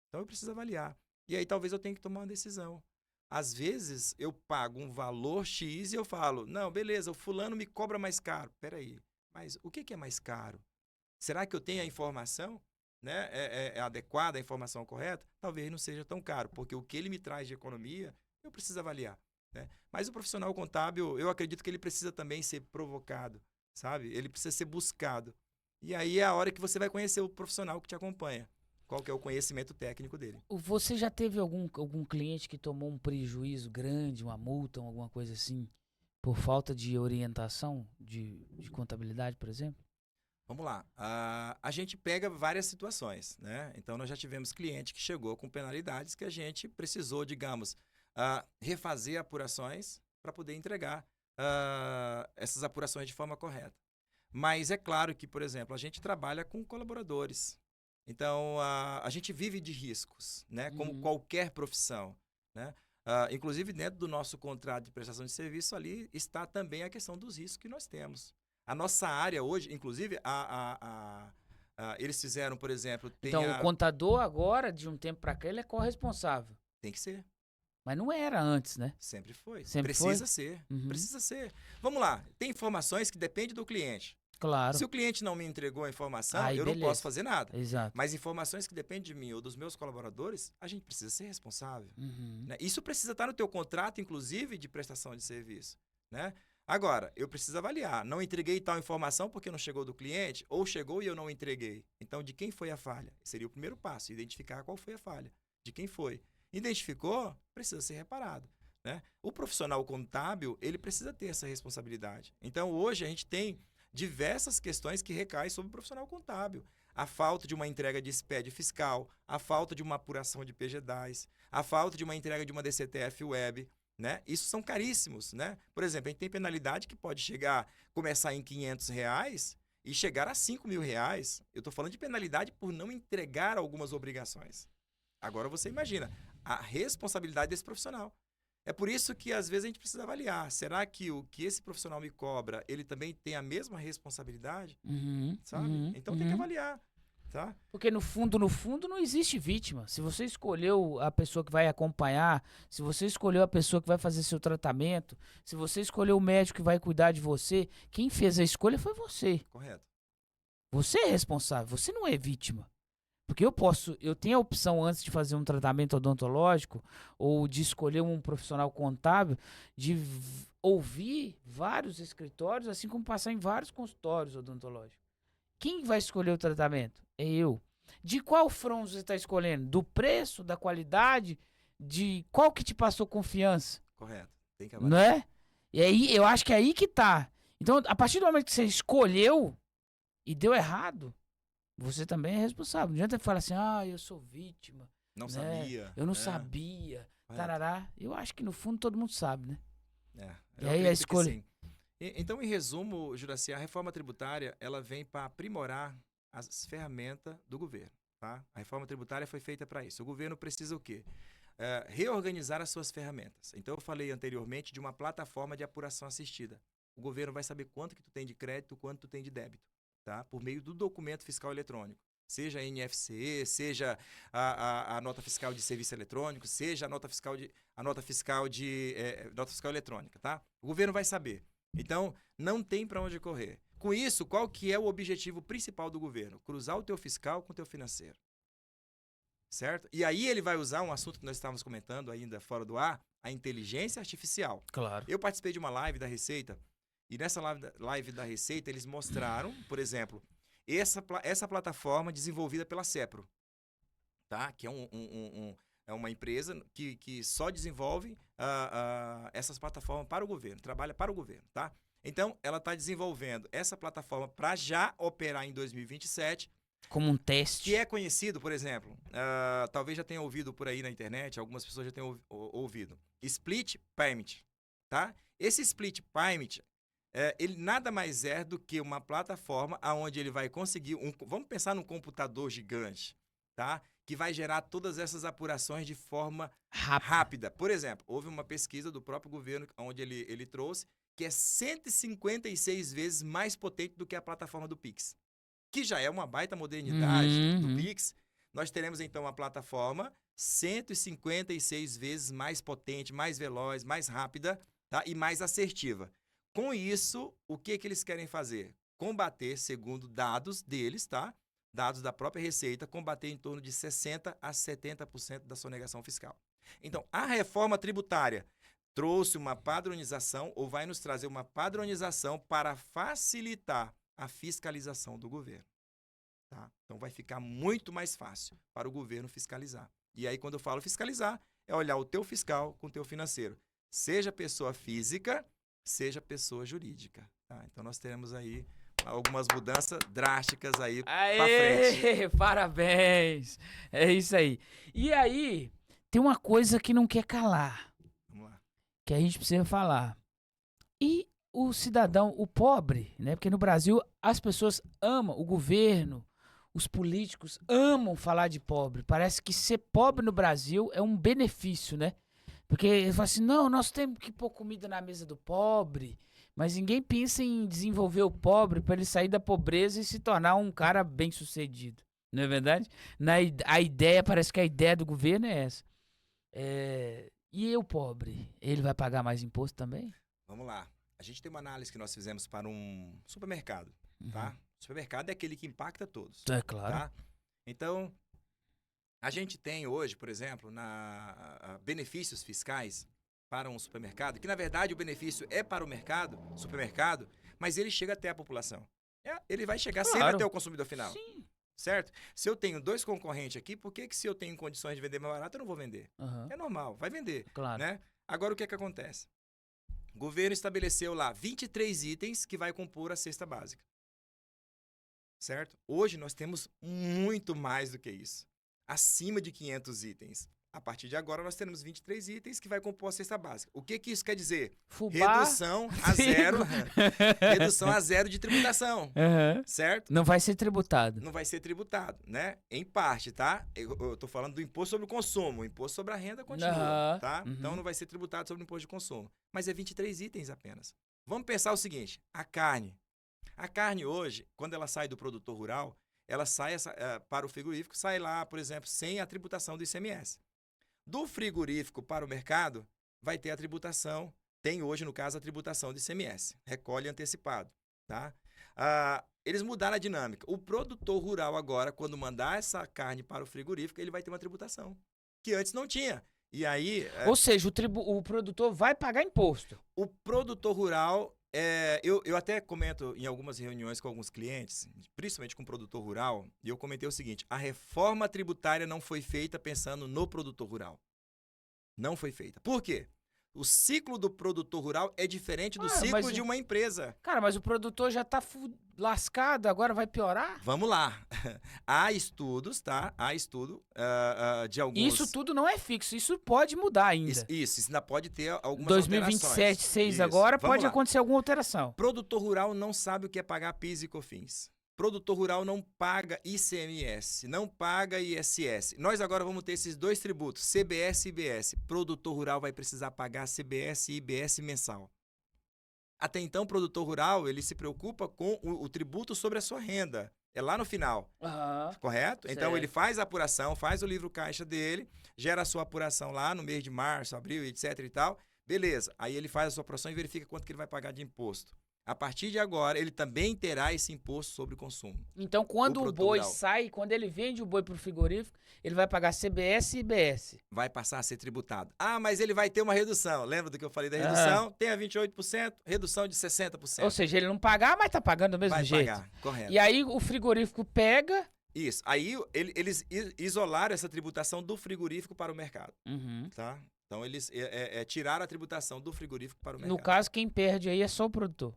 Speaker 2: Então, eu preciso avaliar. E aí, talvez eu tenha que tomar uma decisão. Às vezes, eu pago um valor X e eu falo, não, beleza, o fulano me cobra mais caro. Peraí, mas o que é mais caro? Será que eu tenho a informação? Né? É adequada a informação correta? Talvez não seja tão caro, porque o que ele me traz de economia, eu preciso avaliar. Né? Mas o profissional contábil, eu acredito que ele precisa também ser provocado, sabe? Ele precisa ser buscado. E aí é a hora que você vai conhecer o profissional que te acompanha. Qual que é o conhecimento técnico dele.
Speaker 1: Você já teve algum cliente que tomou um prejuízo grande, uma multa, alguma coisa assim, por falta de orientação de contabilidade, por exemplo?
Speaker 2: Vamos lá. A gente pega várias situações, né? Então, nós já tivemos cliente que chegou com penalidades que a gente precisou, digamos, refazer apurações para poder entregar essas apurações de forma correta. Mas é claro que, por exemplo, a gente trabalha com colaboradores. Então, a gente vive de riscos, né? Como qualquer profissão, né? Inclusive, dentro do nosso contrato de prestação de serviço, ali está também a questão dos riscos que nós temos. A nossa área hoje, inclusive, eles fizeram, por exemplo...
Speaker 1: Então, o contador agora, de um tempo para cá, ele é corresponsável.
Speaker 2: Tem que ser.
Speaker 1: Mas não era antes, né?
Speaker 2: Sempre foi.
Speaker 1: Sempre
Speaker 2: precisa
Speaker 1: foi?
Speaker 2: ser. Precisa ser. Vamos lá. Tem informações que dependem do cliente.
Speaker 1: Claro.
Speaker 2: Se o cliente não me entregou a informação, eu
Speaker 1: beleza.
Speaker 2: não posso fazer nada.
Speaker 1: Exato.
Speaker 2: Mas informações que dependem de mim ou dos meus colaboradores, a gente precisa ser responsável. Né? Isso precisa estar no teu contrato, inclusive, de prestação de serviço. Né? Agora, eu preciso avaliar. Não entreguei tal informação porque não chegou do cliente, ou chegou e eu não entreguei. Então, de quem foi a falha? Seria o primeiro passo, identificar qual foi a falha. De quem foi. Identificou, precisa ser reparado, né? O profissional contábil, ele precisa ter essa responsabilidade. Então, hoje, a gente tem diversas questões que recaem sobre o profissional contábil. A falta de uma entrega de SPED fiscal, a falta de uma apuração de PGDAS, a falta de uma entrega de uma DCTF web, né? Isso são caríssimos, né? Por exemplo, a gente tem penalidade que pode começar em R$ 500 e chegar a R$ 5.000. Eu estou falando de penalidade por não entregar algumas obrigações. Agora você imagina a responsabilidade desse profissional. É por isso que às vezes a gente precisa avaliar. Será que o que esse profissional me cobra, ele também tem a mesma responsabilidade? Sabe? Então tem que avaliar. Tá?
Speaker 1: Porque no fundo, não existe vítima. Se você escolheu a pessoa que vai acompanhar, se você escolheu a pessoa que vai fazer seu tratamento, se você escolheu o médico que vai cuidar de você, quem fez a escolha foi você.
Speaker 2: Correto.
Speaker 1: Você é responsável, você não é vítima. Porque eu tenho a opção antes de fazer um tratamento odontológico ou de escolher um profissional contábil, de ouvir vários escritórios, assim como passar em vários consultórios odontológicos. Quem vai escolher o tratamento? É eu. De qual front você está escolhendo? Do preço, da qualidade, de qual que te passou confiança?
Speaker 2: Correto. Tem que
Speaker 1: Não
Speaker 2: avaliar.
Speaker 1: é? E aí, eu acho que é aí que tá. Então, a partir do momento que você escolheu e deu errado, você também é responsável. Não adianta falar assim, eu sou vítima.
Speaker 2: Não
Speaker 1: né?
Speaker 2: sabia.
Speaker 1: Eu não sabia. Tarará. Eu acho que no fundo todo mundo sabe, né?
Speaker 2: E
Speaker 1: aí a escolha.
Speaker 2: Então, em resumo, Juraci, a reforma tributária ela vem para aprimorar as ferramentas do governo. Tá? A reforma tributária foi feita para isso. O governo precisa o quê? Reorganizar as suas ferramentas. Então, eu falei anteriormente de uma plataforma de apuração assistida. O governo vai saber quanto que tu tem de crédito, quanto tu tem de débito, tá? Por meio do documento fiscal eletrônico. Seja a NFC, seja a nota fiscal de serviço eletrônico, seja a nota fiscal eletrônica, tá? O governo vai saber. Então, não tem para onde correr. Com isso, qual que é o objetivo principal do governo? Cruzar o teu fiscal com o teu financeiro. Certo? E aí ele vai usar um assunto que nós estávamos comentando ainda fora do ar, a inteligência artificial.
Speaker 1: Claro.
Speaker 2: Eu participei de uma live da Receita, e nessa live da Receita eles mostraram, por exemplo, essa plataforma desenvolvida pela CEPRO, tá? Que é uma empresa que só desenvolve essas plataformas para o governo, trabalha para o governo, tá? Então, ela está desenvolvendo essa plataforma para já operar em 2027.
Speaker 1: Como um teste.
Speaker 2: Que é conhecido, por exemplo, talvez já tenha ouvido por aí na internet, algumas pessoas já tenham ouvido. Split Payment, tá? Esse Split Payment, ele nada mais é do que uma plataforma onde ele vai conseguir, vamos pensar num computador gigante, tá? Que vai gerar todas essas apurações de forma rápida. Por exemplo, houve uma pesquisa do próprio governo onde ele trouxe que é 156 vezes mais potente do que a plataforma do Pix, que já é uma baita modernidade do Pix. Nós teremos, então, uma plataforma 156 vezes mais potente, mais veloz, mais rápida, tá? E mais assertiva. Com isso, o que eles querem fazer? Combater, segundo dados deles, tá? Dados da própria Receita, combater em torno de 60% a 70% da sonegação fiscal. Então, a reforma tributária trouxe uma padronização ou vai nos trazer uma padronização para facilitar a fiscalização do governo. Tá? Então, vai ficar muito mais fácil para o governo fiscalizar. E aí, quando eu falo fiscalizar, é olhar o teu fiscal com o teu financeiro. Seja pessoa física, seja pessoa jurídica. Tá? Então, nós teremos aí algumas mudanças drásticas aí para frente.
Speaker 1: Parabéns! É isso aí. E aí, tem uma coisa que não quer calar.
Speaker 2: Vamos lá.
Speaker 1: Que a gente precisa falar. E o cidadão, o pobre, né? Porque no Brasil as pessoas amam, o governo, os políticos amam falar de pobre. Parece que ser pobre no Brasil é um benefício, né? Porque eles falam assim, não, nós temos que pôr comida na mesa do pobre, mas ninguém pensa em desenvolver o pobre para ele sair da pobreza e se tornar um cara bem-sucedido. Não é verdade? Parece que a ideia do governo é essa. E o pobre, ele vai pagar mais imposto também?
Speaker 2: Vamos lá. A gente tem uma análise que nós fizemos para um supermercado, tá? O supermercado é aquele que impacta todos.
Speaker 1: É claro.
Speaker 2: Tá? Então, a gente tem hoje, por exemplo, benefícios fiscais para um supermercado, que na verdade o benefício é para o supermercado, mas ele chega até a população. Ele vai chegar sempre até o consumidor final.
Speaker 1: Sim.
Speaker 2: certo? Se eu tenho 2 concorrentes aqui, por que se eu tenho condições de vender mais barato, eu não vou vender?
Speaker 1: Aham,
Speaker 2: É normal, vai vender,
Speaker 1: claro.
Speaker 2: né? Agora, o que acontece? O governo estabeleceu lá 23 itens que vai compor a cesta básica, certo? Hoje nós temos muito mais do que isso, acima de 500 itens. A partir de agora, nós teremos 23 itens que vai compor a cesta básica. O que isso quer dizer?
Speaker 1: Fubá,
Speaker 2: Redução a zero, redução a zero de tributação,
Speaker 1: Aham.
Speaker 2: certo?
Speaker 1: Não vai ser tributado.
Speaker 2: Não vai ser tributado, né? Em parte, tá? Eu tô falando do imposto sobre o consumo. O imposto sobre a renda continua,
Speaker 1: Aham,
Speaker 2: tá?
Speaker 1: uhum.
Speaker 2: Então não vai ser tributado sobre o imposto de consumo. Mas é 23 itens apenas. Vamos pensar o seguinte: a carne. A carne hoje, quando ela sai do produtor rural, ela sai para o frigorífico, sai lá, por exemplo, sem a tributação do ICMS. Do frigorífico para o mercado, vai ter a tributação, tem hoje, no caso, a tributação do ICMS, recolhe antecipado, tá? Eles mudaram a dinâmica. O produtor rural agora, quando mandar essa carne para o frigorífico, ele vai ter uma tributação, que antes não tinha. E aí...
Speaker 1: Ou seja, o produtor vai pagar imposto.
Speaker 2: O produtor rural, eu até comento em algumas reuniões com alguns clientes, principalmente com o produtor rural, e eu comentei o seguinte: a reforma tributária não foi feita pensando no produtor rural. Não foi feita. Por quê? O ciclo do produtor rural é diferente do ciclo de uma empresa.
Speaker 1: Cara, mas o produtor já tá lascado, agora vai piorar?
Speaker 2: Vamos lá. Há estudos, tá? Há estudo de alguns...
Speaker 1: Isso tudo não é fixo, isso pode mudar ainda.
Speaker 2: Isso ainda pode ter algumas
Speaker 1: 2027,
Speaker 2: alterações.
Speaker 1: 6
Speaker 2: Isso.
Speaker 1: agora,
Speaker 2: Vamos
Speaker 1: pode
Speaker 2: lá.
Speaker 1: acontecer alguma alteração.
Speaker 2: Produtor rural não sabe o que é pagar PIS e COFINS. Produtor rural não paga ICMS, não paga ISS. Nós agora vamos ter esses 2 tributos, CBS e IBS. Produtor rural vai precisar pagar CBS e IBS mensal. Até então, o produtor rural, ele se preocupa com o tributo sobre a sua renda. É lá no final, correto? Então,
Speaker 1: Certo.
Speaker 2: ele faz a apuração, faz o livro caixa dele, gera a sua apuração lá no mês de março, abril, etc e tal. Beleza. Aí ele faz a sua apuração e verifica quanto que ele vai pagar de imposto. A partir de agora, ele também terá esse imposto sobre o consumo.
Speaker 1: Então, quando o boi
Speaker 2: rural
Speaker 1: sai, quando ele vende o boi pro frigorífico, ele vai pagar CBS e IBS.
Speaker 2: vai passar a ser tributado. Ah, mas ele vai ter uma redução. Lembra do que eu falei da redução? Tem a 28%, redução de 60%.
Speaker 1: Ou seja, ele não pagar, mas tá pagando do mesmo
Speaker 2: vai
Speaker 1: jeito.
Speaker 2: pagar, correto.
Speaker 1: E aí o frigorífico pega...
Speaker 2: Isso. Aí eles isolaram essa tributação do frigorífico para o mercado,
Speaker 1: Uhum.
Speaker 2: tá? Então eles tiraram a tributação do frigorífico para o mercado.
Speaker 1: No caso, quem perde aí é só o produtor.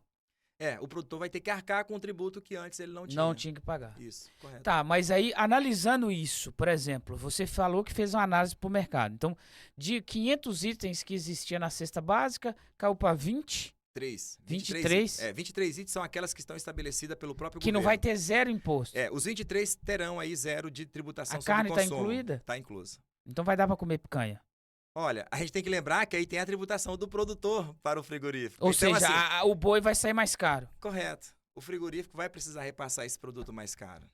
Speaker 2: O produtor vai ter que arcar com um tributo que antes ele não tinha.
Speaker 1: Não tinha que pagar.
Speaker 2: Isso, correto.
Speaker 1: Tá, mas aí, analisando isso, por exemplo, você falou que fez uma análise pro mercado. Então, de 500 itens que existia na cesta básica, caiu para 20, 23?
Speaker 2: 23 itens são aquelas que estão estabelecidas pelo próprio
Speaker 1: que
Speaker 2: governo.
Speaker 1: não vai ter zero imposto.
Speaker 2: Os 23 terão aí zero de tributação
Speaker 1: A
Speaker 2: sobre
Speaker 1: carne
Speaker 2: o
Speaker 1: tá
Speaker 2: consumo.
Speaker 1: incluída?
Speaker 2: Tá inclusa.
Speaker 1: Então vai dar para comer picanha.
Speaker 2: Olha, a gente tem que lembrar que aí tem a tributação do produtor para o frigorífico.
Speaker 1: Ou
Speaker 2: Então,
Speaker 1: seja,
Speaker 2: assim,
Speaker 1: o boi vai sair mais caro.
Speaker 2: correto. O frigorífico vai precisar repassar esse produto mais caro.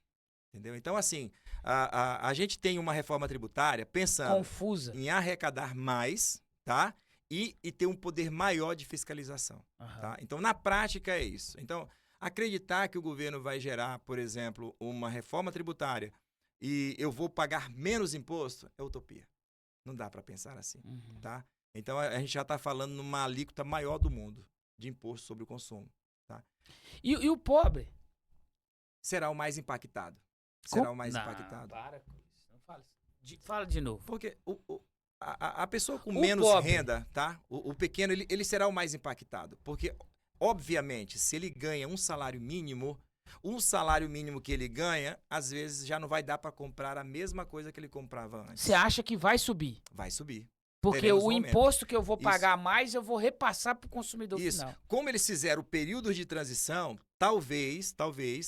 Speaker 2: Entendeu? Então, assim, a gente tem uma reforma tributária pensando
Speaker 1: Confusa.
Speaker 2: em arrecadar mais, tá? E ter um poder maior de fiscalização.
Speaker 1: Aham.
Speaker 2: Tá? Então, na prática, é isso. Então, acreditar que o governo vai gerar, por exemplo, uma reforma tributária e eu vou pagar menos imposto é utopia. Não dá para pensar assim,
Speaker 1: Uhum.
Speaker 2: tá? Então, a gente já está falando numa alíquota maior do mundo de imposto sobre o consumo. Tá?
Speaker 1: E o pobre?
Speaker 2: Será o mais impactado. Será o mais impactado.
Speaker 1: Para com isso. Não fala isso. Fala de novo.
Speaker 2: Porque a pessoa com
Speaker 1: O
Speaker 2: menos
Speaker 1: pobre.
Speaker 2: renda, tá? O pequeno, ele será o mais impactado. Porque, obviamente, se ele ganha um salário mínimo que ele ganha, às vezes já não vai dar para comprar a mesma coisa que ele comprava antes.
Speaker 1: Você acha que vai subir?
Speaker 2: Vai subir.
Speaker 1: Porque
Speaker 2: Teremos
Speaker 1: o
Speaker 2: um aumento.
Speaker 1: imposto que eu vou
Speaker 2: Isso.
Speaker 1: pagar mais, eu vou repassar pro consumidor
Speaker 2: Isso.
Speaker 1: final.
Speaker 2: Como eles fizeram períodos de transição, talvez,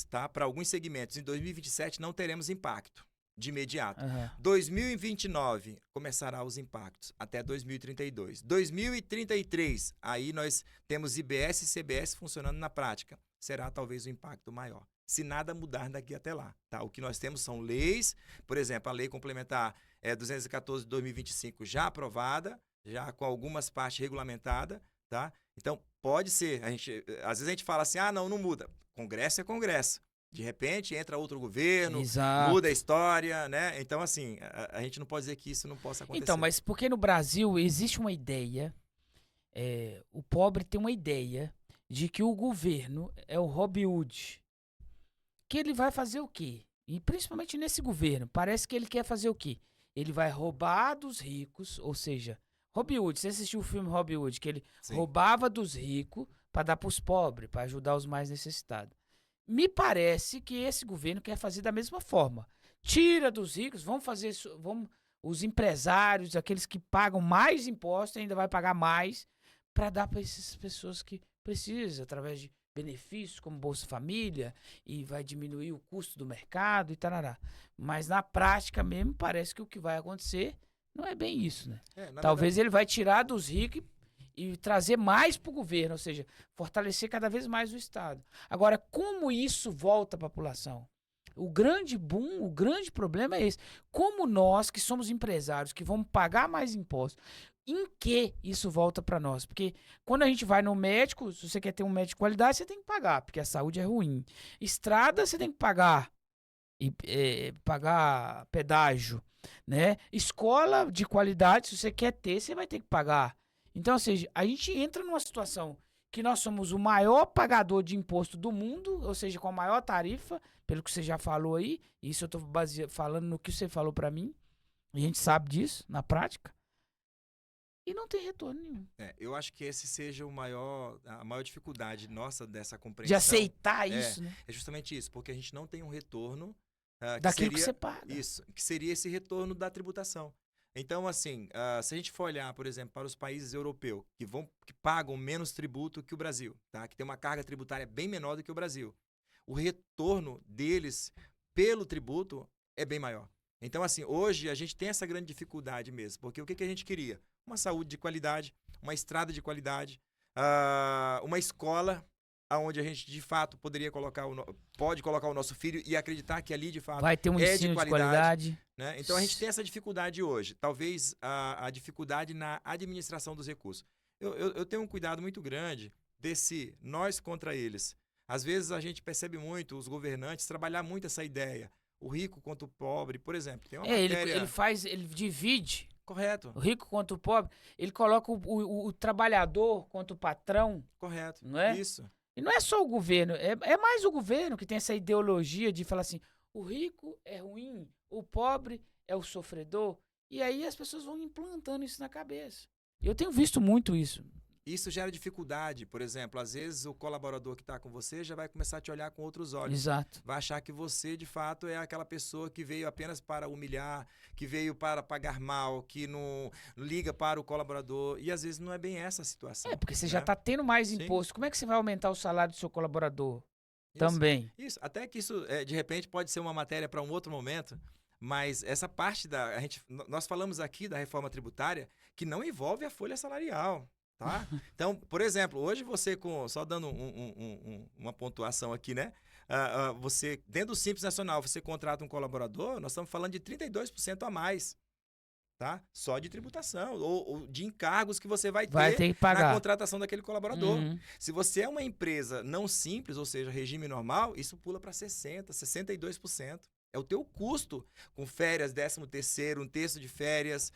Speaker 2: tá? Para alguns segmentos, em 2027 não teremos impacto de imediato.
Speaker 1: Aham.
Speaker 2: 2029 começará os impactos até 2032. 2033, aí nós temos IBS e CBS funcionando na prática. Será talvez o impacto maior. Se nada mudar daqui até lá, tá? O que nós temos são leis, por exemplo, a lei complementar 214 de 2025 já aprovada, já com algumas partes regulamentadas, tá? Então, pode ser, às vezes a gente fala assim, não muda. Congresso é Congresso. De repente, entra outro governo,
Speaker 1: Exato.
Speaker 2: muda a história, né? Então, assim, a gente não pode dizer que isso não possa acontecer.
Speaker 1: Então, mas porque no Brasil existe uma ideia, o pobre tem uma ideia de que o governo é o Robin Hood. Que ele vai fazer o quê? e principalmente nesse governo, parece que ele quer fazer o quê? Ele vai roubar dos ricos, ou seja, Robin Hood, você assistiu o filme Robin Hood, que ele
Speaker 2: Sim.
Speaker 1: roubava dos ricos para dar para os pobres, para ajudar os mais necessitados. Me parece que esse governo quer fazer da mesma forma. Tira dos ricos, vamos fazer isso, vamos, os empresários, aqueles que pagam mais impostos, ainda vai pagar mais para dar para essas pessoas que precisam, através de benefícios como Bolsa Família, e vai diminuir o custo do mercado e tarará. Mas na prática mesmo, parece que o que vai acontecer não é bem isso, né? Talvez ele vai tirar dos ricos e trazer mais para o governo, ou seja, fortalecer cada vez mais o Estado. Agora, como isso volta à população? O grande boom, o grande problema é esse. Como nós, que somos empresários, que vamos pagar mais impostos, em que isso volta para nós? Porque quando a gente vai no médico, se você quer ter um médico de qualidade, você tem que pagar, porque a saúde é ruim. Estrada, você tem que pagar. E pagar pedágio, né? Escola de qualidade, se você quer ter, você vai ter que pagar. Então, ou seja, a gente entra numa situação que nós somos o maior pagador de imposto do mundo, ou seja, com a maior tarifa, pelo que você já falou aí, isso eu estou falando no que você falou para mim, a gente sabe disso na prática, e não tem retorno nenhum.
Speaker 2: Eu acho que esse seja a maior dificuldade nossa dessa compreensão.
Speaker 1: De aceitar isso, né?
Speaker 2: É justamente isso, porque a gente não tem um retorno
Speaker 1: daquilo que você paga.
Speaker 2: Isso, que seria esse retorno da tributação. Então, assim, se a gente for olhar, por exemplo, para os países europeus que pagam menos tributo que o Brasil, tá? Que tem uma carga tributária bem menor do que o Brasil, o retorno deles pelo tributo é bem maior. Então, assim, hoje a gente tem essa grande dificuldade mesmo, porque o que a gente queria? Uma saúde de qualidade, uma estrada de qualidade, uma escola onde a gente, de fato, pode colocar o nosso filho e acreditar que ali, de fato,
Speaker 1: vai ter um ensino de qualidade.
Speaker 2: Né? Então, a gente tem essa dificuldade hoje. Talvez a dificuldade na administração dos recursos. Eu tenho um cuidado muito grande desse nós contra eles. Às vezes, a gente percebe muito os governantes trabalhar muito essa ideia. O rico contra o pobre, por exemplo. Tem uma matéria...
Speaker 1: ele divide.
Speaker 2: Correto.
Speaker 1: O rico contra o pobre. Ele coloca o trabalhador contra o patrão.
Speaker 2: Correto.
Speaker 1: Não é?
Speaker 2: Isso.
Speaker 1: E não é só o governo, é mais o governo que tem essa ideologia de falar assim, o rico é ruim, o pobre é o sofredor. E aí as pessoas vão implantando isso na cabeça. Eu tenho visto muito isso.
Speaker 2: Isso gera dificuldade. Por exemplo, às vezes o colaborador que está com você já vai começar a te olhar com outros olhos.
Speaker 1: Exato.
Speaker 2: Vai achar que você, de fato, é aquela pessoa que veio apenas para humilhar, que veio para pagar mal, que não liga para o colaborador. E às vezes não é bem essa a situação.
Speaker 1: Porque você já está tendo mais imposto. Como é que você vai aumentar o salário do seu colaborador? Também.
Speaker 2: Isso. Até que isso, de repente, pode ser uma matéria para um outro momento. Mas essa parte nós falamos aqui da reforma tributária que não envolve a folha salarial. Tá? Então, por exemplo, hoje você, só dando uma pontuação aqui, né? Você, dentro do Simples Nacional, você contrata um colaborador, nós estamos falando de 32% a mais, tá? Só de tributação, ou de encargos que você vai ter
Speaker 1: que pagar
Speaker 2: na contratação daquele colaborador. Se você é uma empresa não simples, ou seja, regime normal, isso pula para 60%, 62%. É o teu custo, com férias, 13º, um terço de férias,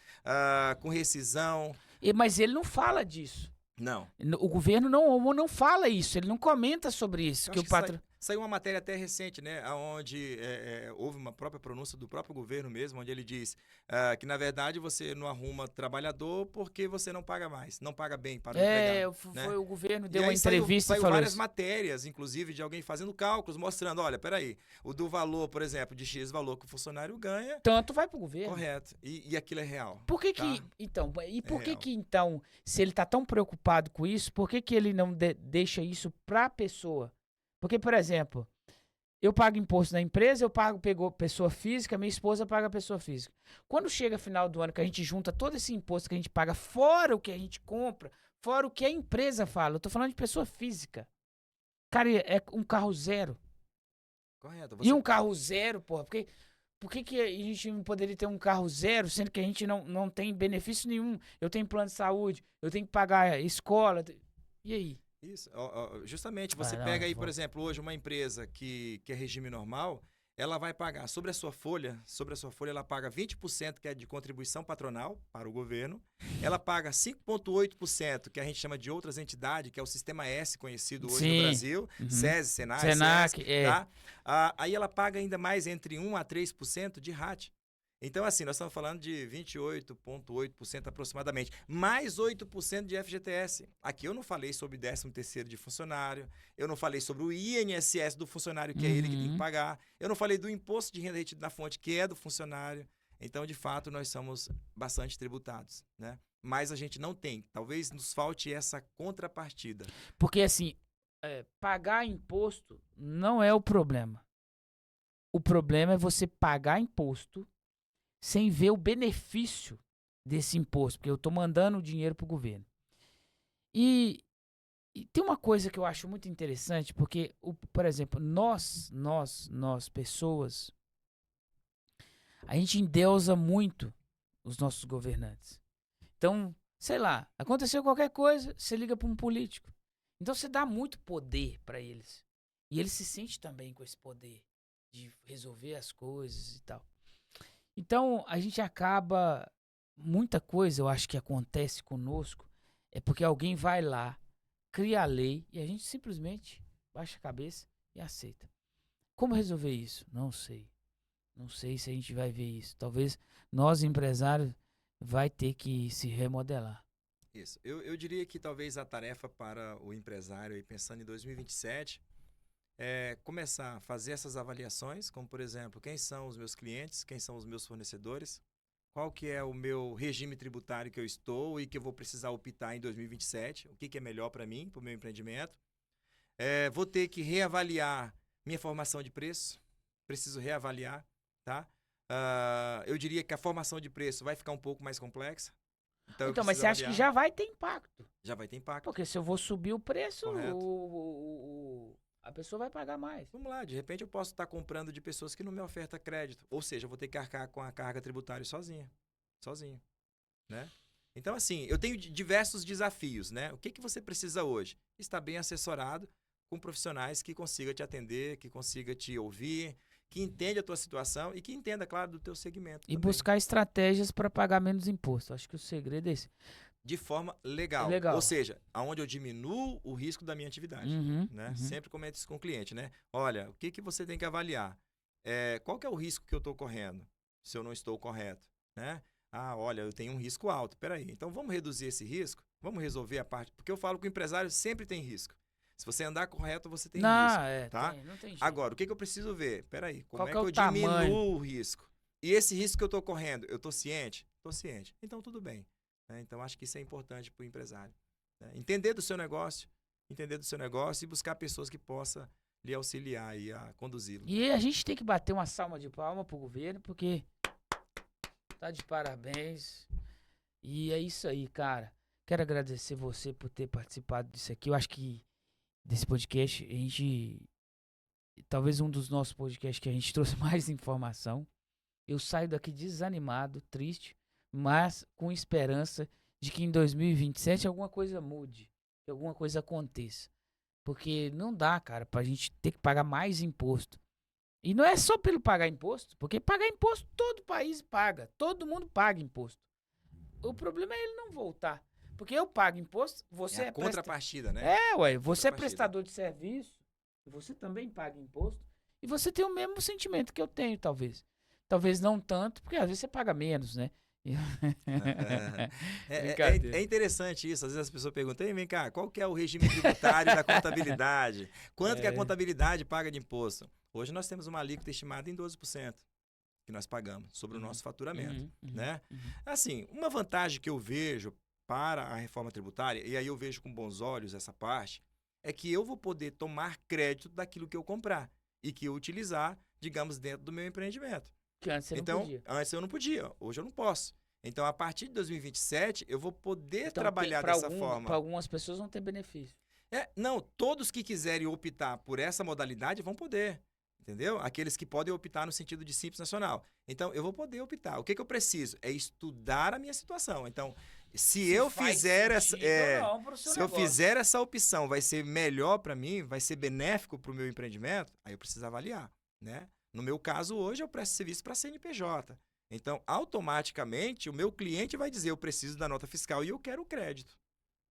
Speaker 2: com rescisão.
Speaker 1: Mas ele não fala disso.
Speaker 2: Não.
Speaker 1: O governo não fala isso, ele não comenta sobre isso.
Speaker 2: Saiu uma matéria até recente, né, onde houve uma própria pronúncia do próprio governo mesmo, onde ele diz que, na verdade, você não arruma trabalhador porque você não paga mais, não paga bem para o empregado.
Speaker 1: Foi o governo deu uma entrevista e falou
Speaker 2: várias matérias, inclusive, de alguém fazendo cálculos, mostrando, olha, peraí, o do valor, por exemplo, de X valor que o funcionário ganha...
Speaker 1: Tanto vai para o governo.
Speaker 2: Correto. E aquilo é real.
Speaker 1: Por que então, se ele está tão preocupado com isso, por que ele não deixa isso para a pessoa? Porque, por exemplo, eu pago imposto na empresa, pegou pessoa física, minha esposa paga pessoa física. Quando chega final do ano que a gente junta todo esse imposto que a gente paga, fora o que a gente compra, fora o que a empresa fala, eu tô falando de pessoa física. Cara, é um carro zero.
Speaker 2: Correto.
Speaker 1: E um carro zero, porra, por que a gente não poderia ter um carro zero, sendo que a gente não tem benefício nenhum? Eu tenho plano de saúde, eu tenho que pagar escola, e aí?
Speaker 2: Isso, justamente, você pega aí, por exemplo, hoje uma empresa que é regime normal, ela vai pagar sobre a sua folha, ela paga 20%, que é de contribuição patronal para o governo. Ela paga 5,8%, que a gente chama de outras entidades, que é o Sistema S conhecido hoje no
Speaker 1: Sim.
Speaker 2: Brasil,
Speaker 1: Uhum.
Speaker 2: SESI, Senai,
Speaker 1: Senac,
Speaker 2: SESC, tá? Aí ela paga ainda mais entre 1 a 3% de RAT. Então, assim, nós estamos falando de 28,8% aproximadamente, mais 8% de FGTS. Aqui eu não falei sobre 13º de funcionário, eu não falei sobre o INSS do funcionário, que é ele que tem que pagar, eu não falei do imposto de renda retido na fonte, que é do funcionário. Então, de fato, nós somos bastante tributados, né? Mas a gente não tem. Talvez nos falte essa contrapartida.
Speaker 1: Porque, assim, pagar imposto não é o problema. O problema é você pagar imposto sem ver o benefício desse imposto, porque eu estou mandando o dinheiro para o governo. E tem uma coisa que eu acho muito interessante, porque, por exemplo, nós pessoas, a gente endeusa muito os nossos governantes. Então, sei lá, aconteceu qualquer coisa, você liga para um político. Então você dá muito poder para eles. E eles se sentem também com esse poder de resolver as coisas e tal. Então, a gente acaba... Muita coisa, eu acho que acontece conosco, é porque alguém vai lá, cria a lei, e a gente simplesmente baixa a cabeça e aceita. Como resolver isso? Não sei. Não sei se a gente vai ver isso. Talvez nós, empresários, vai ter que se remodelar.
Speaker 2: Isso. Eu diria que talvez a tarefa para o empresário, aí, pensando em 2027... começar a fazer essas avaliações, como, por exemplo, quem são os meus clientes, quem são os meus fornecedores, qual que é o meu regime tributário que eu estou e que eu vou precisar optar em 2027, o que é melhor para mim, para o meu empreendimento. Vou ter que reavaliar minha formação de preço, preciso reavaliar, tá? Eu diria que a formação de preço vai ficar um pouco mais complexa.
Speaker 1: Então, mas você acha que já vai ter impacto?
Speaker 2: Já vai ter impacto.
Speaker 1: Porque se eu vou subir o preço,
Speaker 2: Correto.
Speaker 1: a pessoa vai pagar mais.
Speaker 2: Vamos lá, de repente eu posso estar comprando de pessoas que não me ofertam crédito. Ou seja, eu vou ter que arcar com a carga tributária sozinho, né? Então, assim, eu tenho diversos desafios, né? O que você precisa hoje? Estar bem assessorado com profissionais que consigam te atender, que consigam te ouvir, que entenda a tua situação e que entenda, claro, do teu segmento
Speaker 1: E
Speaker 2: também.
Speaker 1: buscar estratégias para pagar menos imposto. Acho que o segredo é esse.
Speaker 2: De forma legal. Ou seja, aonde eu diminuo o risco da minha atividade. Né? Sempre comento isso com o cliente, né? Olha, o que você tem que avaliar? Qual que é o risco que eu estou correndo, se eu não estou correto? Né? Olha, eu tenho um risco alto. Peraí, então vamos reduzir esse risco? Vamos resolver a parte... Porque eu falo que o empresário sempre tem risco. Se você andar correto, você tem risco. Tá?
Speaker 1: Não tem jeito.
Speaker 2: Agora, o que eu preciso ver? Peraí, como
Speaker 1: Qual
Speaker 2: é que eu diminuo o risco? E esse risco que eu estou correndo, eu estou ciente? Estou ciente. Então, tudo bem. Então, acho que isso é importante para o empresário. Entender do seu negócio e buscar pessoas que possam lhe auxiliar e a conduzi-lo.
Speaker 1: E a gente tem que bater uma salva de palma pro governo, porque tá de parabéns. E é isso aí, cara. Quero agradecer você por ter participado disso aqui. Eu acho que desse podcast, a gente... Talvez um dos nossos podcasts que a gente trouxe mais informação. Eu saio daqui desanimado, triste, mas com esperança de que em 2027 alguma coisa mude, que alguma coisa aconteça. Porque não dá, cara, pra gente ter que pagar mais imposto. E não é só pelo pagar imposto, porque pagar imposto todo país paga, todo mundo paga imposto. O problema é ele não voltar. Porque eu pago imposto, você é
Speaker 2: contrapartida, né?
Speaker 1: Você é prestador de serviço, você também paga imposto, e você tem o mesmo sentimento que eu tenho, talvez. Talvez não tanto, porque às vezes você paga menos, né?
Speaker 2: É interessante isso. Às vezes as pessoas perguntam, vem cá, qual que é o regime tributário da contabilidade? Quanto que a contabilidade paga de imposto? Hoje nós temos uma alíquota estimada em 12% que nós pagamos sobre o nosso faturamento, né? Assim, uma vantagem que eu vejo para a reforma tributária, e aí eu vejo com bons olhos essa parte, é que eu vou poder tomar crédito daquilo que eu comprar e que eu utilizar, digamos, dentro do meu empreendimento.
Speaker 1: Que antes você não podia.
Speaker 2: Antes eu não podia, hoje eu não posso. Então, a partir de 2027, eu vou poder trabalhar dessa forma.
Speaker 1: Para algumas pessoas vão ter benefício.
Speaker 2: Não, todos que quiserem optar por essa modalidade vão poder, entendeu? Aqueles que podem optar no sentido de Simples Nacional. Então, eu vou poder optar. O que eu preciso? É estudar a minha situação. Então, se eu fizer essa opção, vai ser melhor para mim, vai ser benéfico para o meu empreendimento, aí eu preciso avaliar, né? No meu caso, hoje, eu presto serviço para CNPJ. Então, automaticamente, o meu cliente vai dizer, eu preciso da nota fiscal e eu quero o crédito.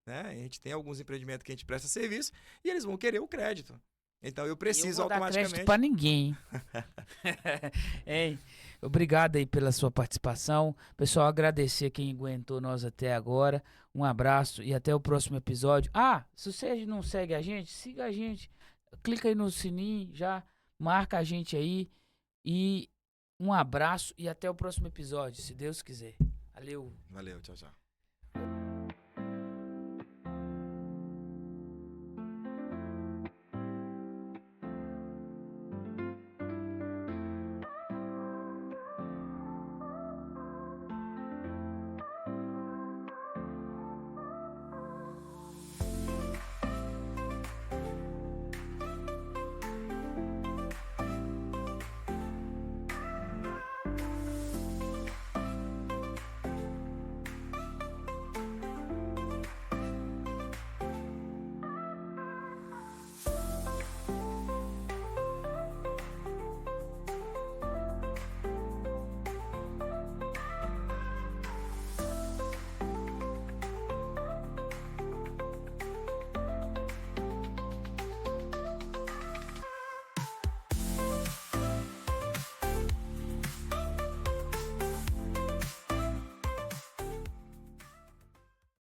Speaker 2: Né? A gente tem alguns empreendimentos que a gente presta serviço e eles vão querer o crédito. Então, eu
Speaker 1: E eu
Speaker 2: preciso
Speaker 1: vou dar crédito
Speaker 2: automaticamente...
Speaker 1: pra ninguém, hein? Hein? Obrigado aí pela sua participação. Pessoal, agradecer quem aguentou nós até agora. Um abraço e até o próximo episódio. Ah, se você não segue a gente, siga a gente. Clica aí no sininho, já marca a gente aí. E um abraço e até o próximo episódio, se Deus quiser. Valeu.
Speaker 2: Valeu, tchau, tchau.